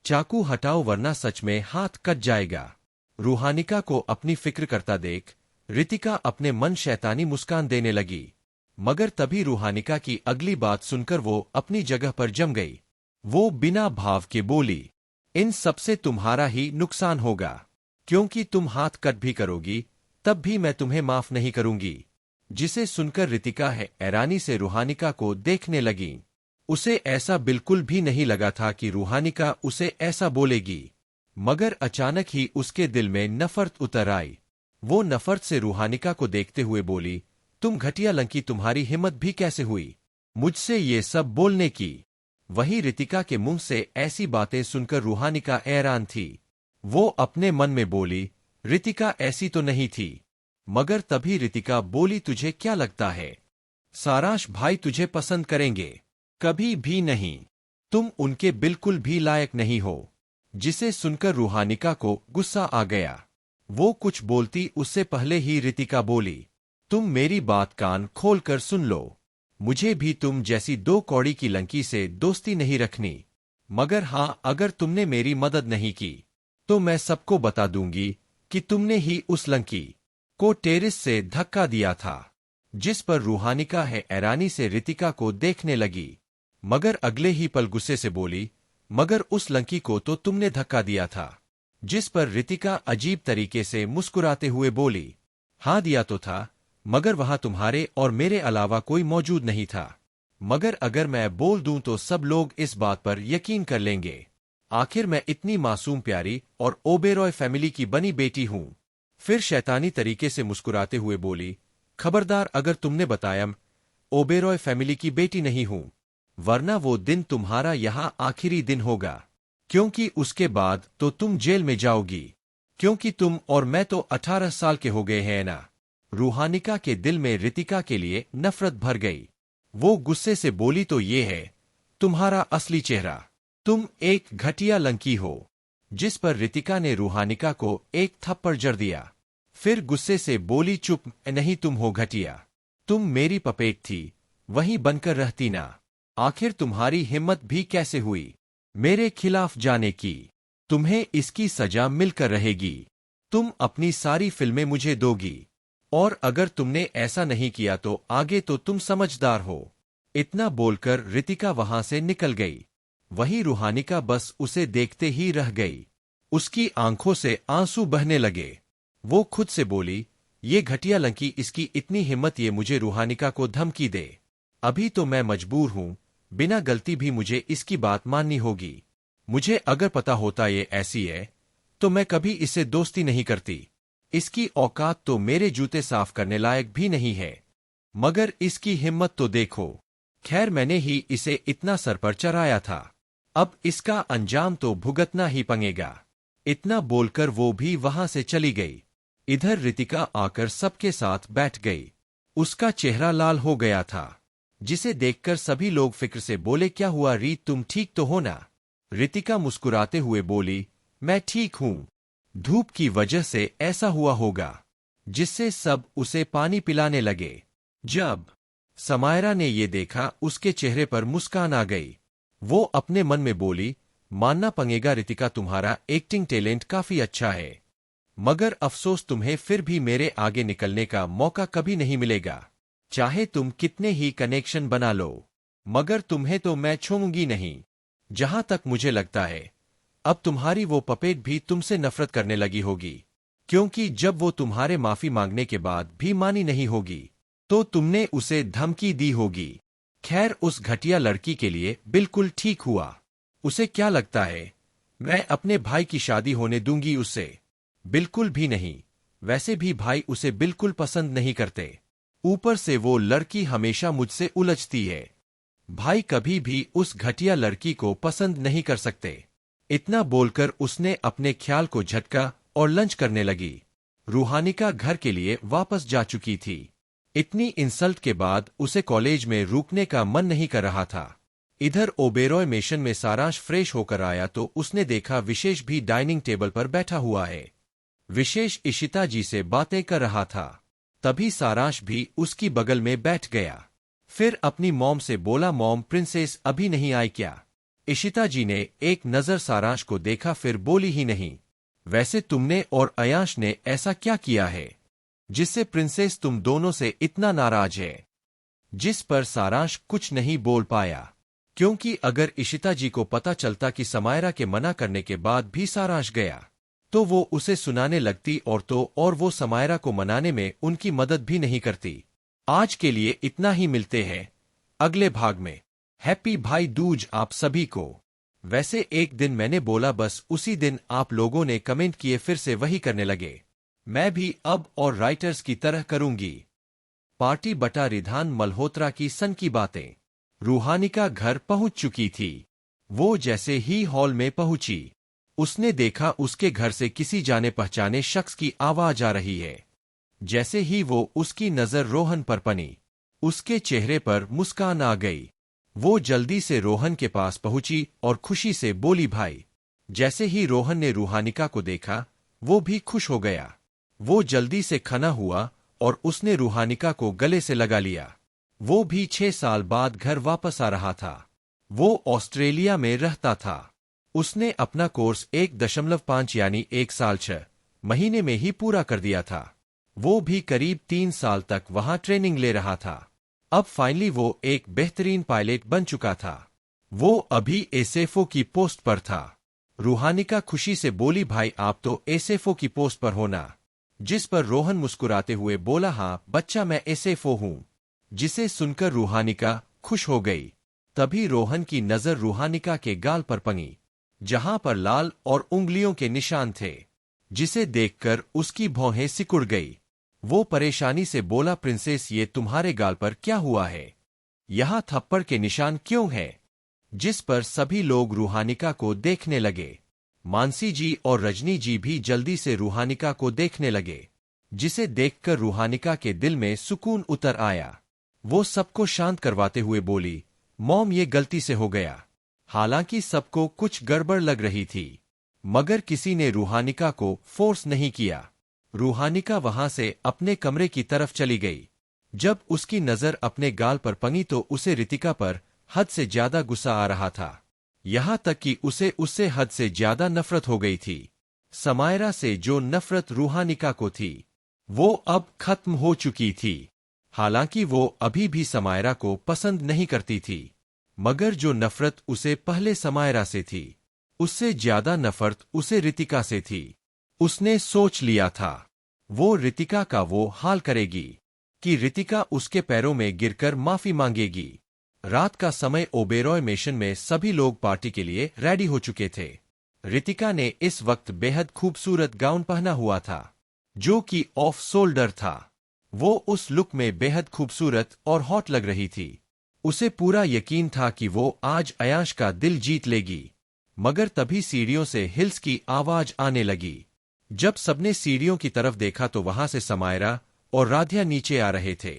A: चाकू हटाओ वरना सच में हाथ कट जाएगा। रूहानिका को अपनी फिक्र करता देख रितिका अपने मन शैतानी मुस्कान देने लगी। मगर तभी रूहानिका की अगली बात सुनकर वो अपनी जगह पर जम गई। वो बिना भाव के बोली, इन सबसे तुम्हारा ही नुकसान होगा, क्योंकि तुम हाथ कट भी करोगी तब भी मैं तुम्हें माफ नहीं करूंगी। जिसे सुनकर रितिका हैरानी से रूहानिका को देखने लगी। उसे ऐसा बिल्कुल भी नहीं लगा था कि रूहानिका उसे ऐसा बोलेगी, मगर अचानक ही उसके दिल में नफरत उतर आई। वो नफरत से रूहानिका को देखते हुए बोली, तुम घटिया लंकी, तुम्हारी हिम्मत भी कैसे हुई मुझसे ये सब बोलने की। वही रितिका के मुंह से ऐसी बातें सुनकर रूहानिका हैरान थी। वो अपने मन में बोली, रितिका ऐसी तो नहीं थी। मगर तभी रितिका बोली, तुझे क्या लगता है सारांश भाई तुझे पसंद करेंगे? कभी भी नहीं। तुम उनके बिल्कुल भी लायक नहीं हो। जिसे सुनकर रूहानिका को गुस्सा आ गया। वो कुछ बोलती उससे पहले ही रितिका बोली, तुम मेरी बात कान खोलकर सुन लो। मुझे भी तुम जैसी दो कौड़ी की लंकी से दोस्ती नहीं रखनी, मगर हां, अगर तुमने मेरी मदद नहीं की तो मैं सबको बता दूंगी कि तुमने ही उस लंकी को टेरिस से धक्का दिया था। जिस पर रूहानिका हैरानी से रितिका को देखने लगी, मगर अगले ही पल गुस्से से बोली, मगर उस लंकी को तो तुमने धक्का दिया था। जिस पर रितिका अजीब तरीके से मुस्कुराते हुए बोली, हाँ दिया तो था, मगर वहां तुम्हारे और मेरे अलावा कोई मौजूद नहीं था। मगर अगर मैं बोल दूं तो सब लोग इस बात पर यकीन कर लेंगे। आखिर मैं इतनी मासूम प्यारी और ओबेरॉय फैमिली की बनी बेटी हूं। फिर शैतानी तरीके से मुस्कुराते हुए बोली, खबरदार अगर तुमने बताया मैं ओबेरॉय फैमिली की बेटी नहीं हूं, वरना वो दिन तुम्हारा यहां आखिरी दिन होगा, क्योंकि उसके बाद तो तुम जेल में जाओगी, क्योंकि तुम और मैं तो 18 साल के हो गए हैं ना। रूहानिका के दिल में रितिका के लिए नफरत भर गई। वो गुस्से से बोली, तो ये है तुम्हारा असली चेहरा, तुम एक घटिया लंकी हो। जिस पर रितिका ने रूहानिका को एक थप्पड़ जड़ दिया। फिर गुस्से से बोली, चुप नहीं, तुम हो घटिया। तुम मेरी पपेट थी, वहीं बनकर रहती ना। आखिर तुम्हारी हिम्मत भी कैसे हुई मेरे खिलाफ जाने की? तुम्हें इसकी सजा मिलकर रहेगी। तुम अपनी सारी फिल्में मुझे दोगी, और अगर तुमने ऐसा नहीं किया तो आगे तो तुम समझदार हो। इतना बोलकर रितिका वहां से निकल गई। वही रूहानिका बस उसे देखते ही रह गई। उसकी आंखों से आंसू बहने लगे। वो खुद से बोली, ये घटिया लंकी, इसकी इतनी हिम्मत ये मुझे रूहानिका को धमकी दे। अभी तो मैं मजबूर हूं, बिना गलती भी मुझे इसकी बात माननी होगी। मुझे अगर पता होता ये ऐसी है तो मैं कभी इससे दोस्ती नहीं करती। इसकी औकात तो मेरे जूते साफ करने लायक भी नहीं है, मगर इसकी हिम्मत तो देखो। खैर, मैंने ही इसे इतना सर पर चढ़ाया था, अब इसका अंजाम तो भुगतना ही पड़ेगा। इतना बोलकर वो भी वहां से चली गई। इधर रितिका आकर सबके साथ बैठ गई। उसका चेहरा लाल हो गया था, जिसे देखकर सभी लोग फिक्र से बोले, क्या हुआ रीत, तुम ठीक तो हो ना? रितिका मुस्कुराते हुए बोली, मैं ठीक हूं। धूप की वजह से ऐसा हुआ होगा। जिससे सब उसे पानी पिलाने लगे। जब समायरा ने ये देखा, उसके चेहरे पर मुस्कान आ गई। वो अपने मन में बोली, मानना पड़ेगा रितिका, तुम्हारा एक्टिंग टैलेंट काफी अच्छा है, मगर अफसोस तुम्हें फिर भी मेरे आगे निकलने का मौका कभी नहीं मिलेगा। चाहे तुम कितने ही कनेक्शन बना लो, मगर तुम्हें तो मैं छोड़ूंगी नहीं। जहां तक मुझे लगता है, अब तुम्हारी वो पपेट भी तुमसे नफरत करने लगी होगी, क्योंकि जब वो तुम्हारे माफी मांगने के बाद भी मानी नहीं होगी तो तुमने उसे धमकी दी होगी। खैर, उस घटिया लड़की के लिए बिल्कुल ठीक हुआ। उसे क्या लगता है मैं अपने भाई की शादी होने दूंगी उससे? बिल्कुल भी नहीं। वैसे भी भाई उसे बिल्कुल पसंद नहीं करते। ऊपर से वो लड़की हमेशा मुझसे उलझती है। भाई कभी भी उस घटिया लड़की को पसंद नहीं कर सकते। इतना बोलकर उसने अपने ख्याल को झटका और लंच करने लगी। रूहानिका घर के लिए वापस जा चुकी थी। इतनी इंसल्ट के बाद उसे कॉलेज में रुकने का मन नहीं कर रहा था। इधर ओबेरॉय मेशन में सारांश फ्रेश होकर आया तो उसने देखा विशेष भी डाइनिंग टेबल पर बैठा हुआ है। विशेष इशिता जी से बातें कर रहा था। तभी सारांश भी उसकी बगल में बैठ गया। फिर अपनी मॉम से बोला, मॉम, प्रिंसेस अभी नहीं आई क्या? इशिता जी ने एक नजर सारांश को देखा, फिर बोली ही नहीं। वैसे तुमने और अयांश ने ऐसा क्या किया है जिससे प्रिंसेस तुम दोनों से इतना नाराज है? जिस पर सारांश कुछ नहीं बोल पाया, क्योंकि अगर इशिता जी को पता चलता कि समायरा के मना करने के बाद भी सारांश गया, तो वो उसे सुनाने लगती और वो समायरा को मनाने में उनकी मदद भी नहीं करती। आज के लिए इतना ही, मिलते हैं अगले भाग में। हैप्पी भाई दूज आप सभी को। वैसे एक दिन मैंने बोला, बस उसी दिन आप लोगों ने कमेंट किए, फिर से वही करने लगे। मैं भी अब और राइटर्स की तरह करूंगी। पार्टी बटा रिधान मल्होत्रा की सन की बातें। रूहानिका घर पहुंच चुकी थी। वो जैसे ही हॉल में पहुंची, उसने देखा उसके घर से किसी जाने पहचाने शख्स की आवाज आ रही है। जैसे ही वो उसकी नजर रोहन पर पनी, उसके चेहरे पर मुस्कान आ गई। वो जल्दी से रोहन के पास पहुंची और खुशी से बोली, भाई। जैसे ही रोहन ने रूहानिका को देखा, वो भी खुश हो गया। वो जल्दी से खना हुआ और उसने रूहानिका को गले से लगा लिया। वो भी 6 साल बाद घर वापस आ रहा था। वो ऑस्ट्रेलिया में रहता था। उसने अपना कोर्स 1.5 यानी 1 साल 6 महीने में ही पूरा कर दिया था। वो भी करीब 3 साल तक वहां ट्रेनिंग ले रहा था। अब फाइनली वो एक बेहतरीन पायलट बन चुका था। वो अभी एसएफओ की पोस्ट पर था। रूहानिका खुशी से बोली, भाई आप तो एसएफओ की पोस्ट पर हो ना? जिस पर रोहन मुस्कुराते हुए बोला, हाँ बच्चा, मैं एसएफओ हूं। जिसे सुनकर रूहानिका खुश हो गई। तभी रोहन की नजर रूहानिका के गाल पर पड़ी, जहां पर लाल और उंगलियों के निशान थे, जिसे देखकर उसकी भौहें सिकुड़ गई। वो परेशानी से बोला, प्रिंसेस ये तुम्हारे गाल पर क्या हुआ है? यहाँ थप्पड़ के निशान क्यों है? जिस पर सभी लोग रूहानिका को देखने लगे। मानसी जी और रजनी जी भी जल्दी से रूहानिका को देखने लगे, जिसे देखकर रूहानिका के दिल में सुकून उतर आया। वो सबको शांत करवाते हुए बोली, मॉम ये गलती से हो गया। हालांकि सबको कुछ गड़बड़ लग रही थी, मगर किसी ने रूहानिका को फोर्स नहीं किया। रूहानिका वहां से अपने कमरे की तरफ चली गई। जब उसकी नजर अपने गाल पर पड़ी तो उसे रितिका पर हद से ज्यादा गुस्सा आ रहा था। यहां तक कि उसे उससे हद से ज्यादा नफरत हो गई थी। समायरा से जो नफरत रूहानिका को थी, वो अब खत्म हो चुकी थी। हालांकि वो अभी भी समायरा को पसंद नहीं करती थी, मगर जो नफरत उसे पहले समायरा से थी, उससे ज्यादा नफरत उसे रितिका से थी। उसने सोच लिया था, वो रितिका का वो हाल करेगी कि रितिका उसके पैरों में गिरकर माफी मांगेगी। रात का समय ओबेरॉय मेशन में सभी लोग पार्टी के लिए रेडी हो चुके थे। रितिका ने इस वक्त बेहद खूबसूरत गाउन पहना हुआ था, जो कि ऑफ शोल्डर था। वो उस लुक में बेहद खूबसूरत और हॉट लग रही थी। उसे पूरा यकीन था कि वो आज अयांश का दिल जीत लेगी। मगर तभी सीढ़ियों से हिल्स की आवाज आने लगी। जब सबने सीढ़ियों की तरफ देखा तो वहां से समायरा और राधिया नीचे आ रहे थे।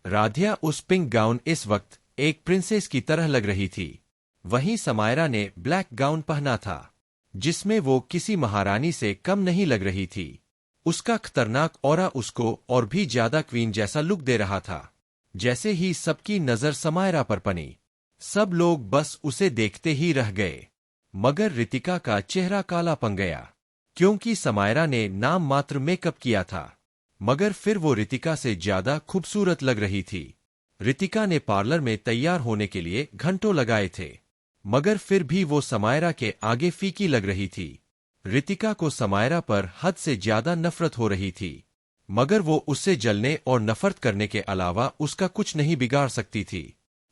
A: राधिया उस पिंक गाउन इस वक्त एक प्रिंसेस की तरह लग रही थी। वहीं समायरा ने ब्लैक गाउन पहना था, जिसमें वो किसी महारानी से कम नहीं लग रही थी। उसका खतरनाक ऑरा उसको और भी ज्यादा क्वीन जैसा लुक दे रहा था। जैसे ही सबकी नजर समायरा पर पड़ी, सब लोग बस उसे देखते ही रह गए। मगर रितिका का चेहरा काला पड़ गया, क्योंकि समायरा ने नाम मात्र मेकअप किया था, मगर फिर वो रितिका से ज्यादा खूबसूरत लग रही थी। रितिका ने पार्लर में तैयार होने के लिए घंटों लगाए थे, मगर फिर भी वो समायरा के आगे फीकी लग रही थी। रितिका को समायरा पर हद से ज्यादा नफरत हो रही थी, मगर वो उससे जलने और नफरत करने के अलावा उसका कुछ नहीं बिगाड़ सकती थी।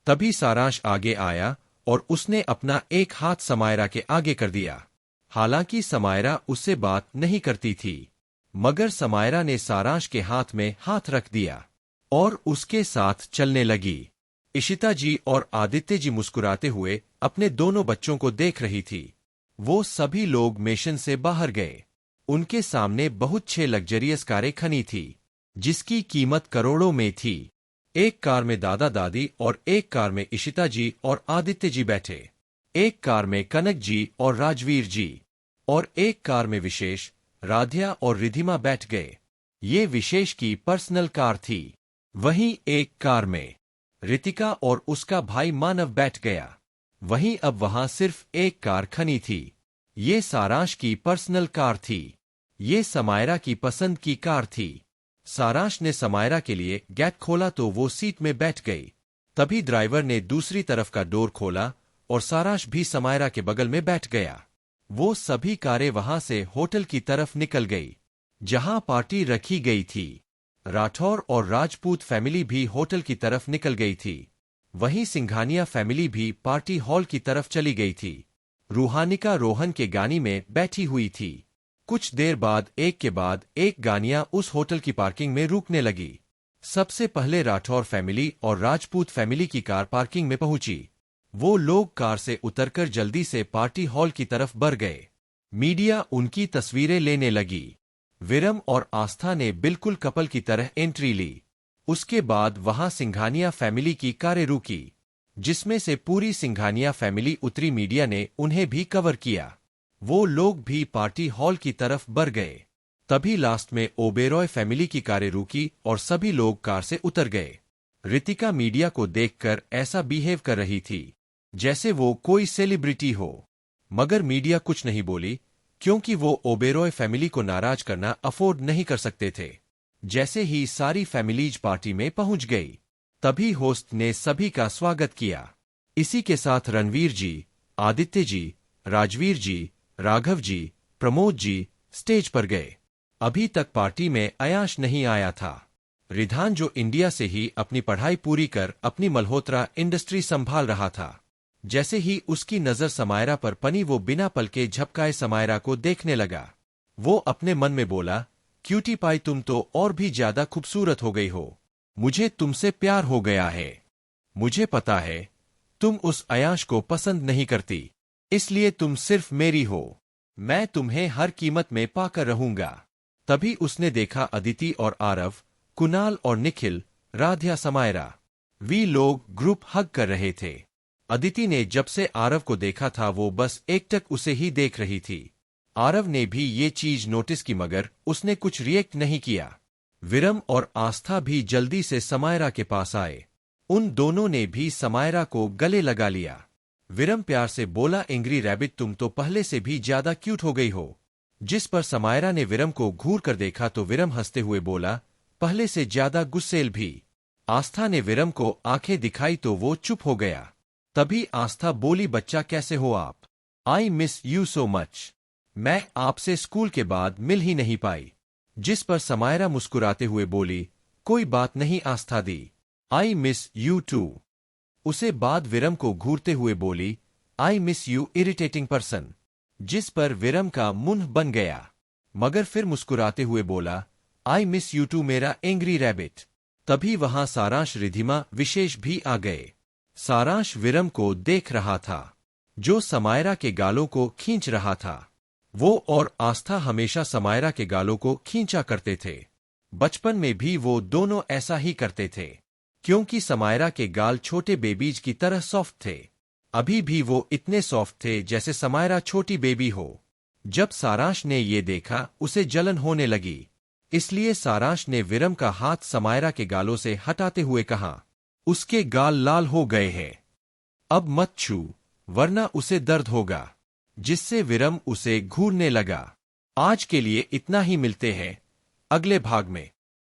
A: तभी सारांश आगे आया और उसने अपना एक हाथ समायरा के आगे कर दिया। हालांकि समायरा उससे बात नहीं करती थी, मगर समायरा ने सारांश के हाथ में हाथ रख दिया और उसके साथ चलने लगी। इशिता जी और आदित्य जी मुस्कुराते हुए अपने दोनों बच्चों को देख रही थी। वो सभी लोग मेशन से बाहर गए। उनके सामने बहुत 6 लग्जरियस कारें खड़ी थी, जिसकी कीमत करोड़ों में थी। एक कार में दादा दादी और एक कार में इशिता जी और आदित्य जी बैठे। एक कार में कनक जी और राजवीर जी और एक कार में विशेष, राधिया और रिधिमा बैठ गए। ये विशेष की पर्सनल कार थी। वहीं एक कार में रितिका और उसका भाई मानव बैठ गया। वहीं अब वहां सिर्फ एक कार खड़ी थी। ये सारांश की पर्सनल कार थी। ये समायरा की पसंद की कार थी। सारांश ने समायरा के लिए गेट खोला तो वो सीट में बैठ गई। तभी ड्राइवर ने दूसरी तरफ का डोर खोला और साराश भी समायरा के बगल में बैठ गया। वो सभी कारें वहां से होटल की तरफ निकल गई जहां पार्टी रखी गई थी। राठौर और राजपूत फैमिली भी होटल की तरफ निकल गई थी। वहीं सिंघानिया फैमिली भी पार्टी हॉल की तरफ चली गई थी। रूहानिका रोहन के गानी में बैठी हुई थी। कुछ देर बाद एक गानियां उस होटल की पार्किंग में रुकने लगी। सबसे पहले राठौर फैमिली और राजपूत फैमिली की कार पार्किंग में पहुंची। वो लोग कार से उतरकर जल्दी से पार्टी हॉल की तरफ बढ़ गए। मीडिया उनकी तस्वीरें लेने लगी। विरम और आस्था ने बिल्कुल कपल की तरह एंट्री ली। उसके बाद वहां सिंघानिया फैमिली की कारें रुकी, जिसमें से पूरी सिंघानिया फैमिली उतरी। मीडिया ने उन्हें भी कवर किया। वो लोग भी पार्टी हॉल की तरफ बढ़ गए। तभी लास्ट में ओबेरॉय फैमिली की कारें रुकी और सभी लोग कार से उतर गए। रितिका मीडिया को देखकर ऐसा बिहेव कर रही थी जैसे वो कोई सेलिब्रिटी हो, मगर मीडिया कुछ नहीं बोली क्योंकि वो ओबेरॉय फैमिली को नाराज करना अफोर्ड नहीं कर सकते थे। जैसे ही सारी फैमिलीज पार्टी में पहुंच गई, तभी होस्ट ने सभी का स्वागत किया। इसी के साथ रणवीर जी, आदित्य जी, राजवीर जी, राघव जी, प्रमोद जी स्टेज पर गए। अभी तक पार्टी में अयाश नहीं आया था। रिधान जो इंडिया से ही अपनी पढ़ाई पूरी कर अपनी मल्होत्रा इंडस्ट्री संभाल रहा था। जैसे ही उसकी नजर समायरा पर पनी, वो बिना पलके झपकाए समायरा को देखने लगा। वो अपने मन में बोला, क्यूटी पाई तुम तो और भी ज्यादा खूबसूरत हो गई हो। मुझे तुमसे प्यार हो गया है। मुझे पता है तुम उस अयाश को पसंद नहीं करती, इसलिए तुम सिर्फ मेरी हो। मैं तुम्हें हर कीमत में पाकर रहूंगा। तभी उसने देखा अदिति और आरव, कुणाल और निखिल, राध्या, समायरा, वे लोग ग्रुप हग कर रहे थे। अदिति ने जब से आरव को देखा था वो बस एकटक उसे ही देख रही थी। आरव ने भी ये चीज नोटिस की, मगर उसने कुछ रिएक्ट नहीं किया। विरम और आस्था भी जल्दी से समायरा के पास आए। उन दोनों ने भी समायरा को गले लगा लिया। विरम प्यार से बोला, एंग्री रैबिट तुम तो पहले से भी ज्यादा क्यूट हो गई हो। जिस पर समायरा ने विरम को घूर कर देखा तो विरम हंसते हुए बोला, पहले से ज्यादा गुस्सेल भी। आस्था ने विरम को आंखें दिखाई तो वो चुप हो गया। तभी आस्था बोली, बच्चा कैसे हो आप? I miss you so much. मैं आपसे स्कूल के बाद मिल ही नहीं पाई। जिस पर समायरा मुस्कुराते हुए बोली, कोई बात नहीं आस्था दी, आई मिस यू टू। उसे बाद विरम को घूरते हुए बोली, I miss you irritating person. जिस पर विरम का मुंह बन गया, मगर फिर मुस्कुराते हुए बोला, आई मिस यू टू मेरा एंग्री रैबिट। तभी वहां सारांश, रिधिमा, विशेष भी आ गए। सारांश विरम को देख रहा था जो समायरा के गालों को खींच रहा था। वो और आस्था हमेशा समायरा के गालों को खींचा करते थे। बचपन में भी वो दोनों ऐसा ही करते थे, क्योंकि समायरा के गाल छोटे बेबीज की तरह सॉफ्ट थे। अभी भी वो इतने सॉफ्ट थे जैसे समायरा छोटी बेबी हो। जब सारांश ने ये देखा उसे जलन होने लगी, इसलिए सारांश ने विरम का हाथ समायरा के गालों से हटाते हुए कहा, उसके गाल लाल हो गए हैं, अब मत छू वरना उसे दर्द होगा। जिससे विरम उसे घूरने लगा। आज के लिए इतना ही, मिलते हैं अगले भाग में।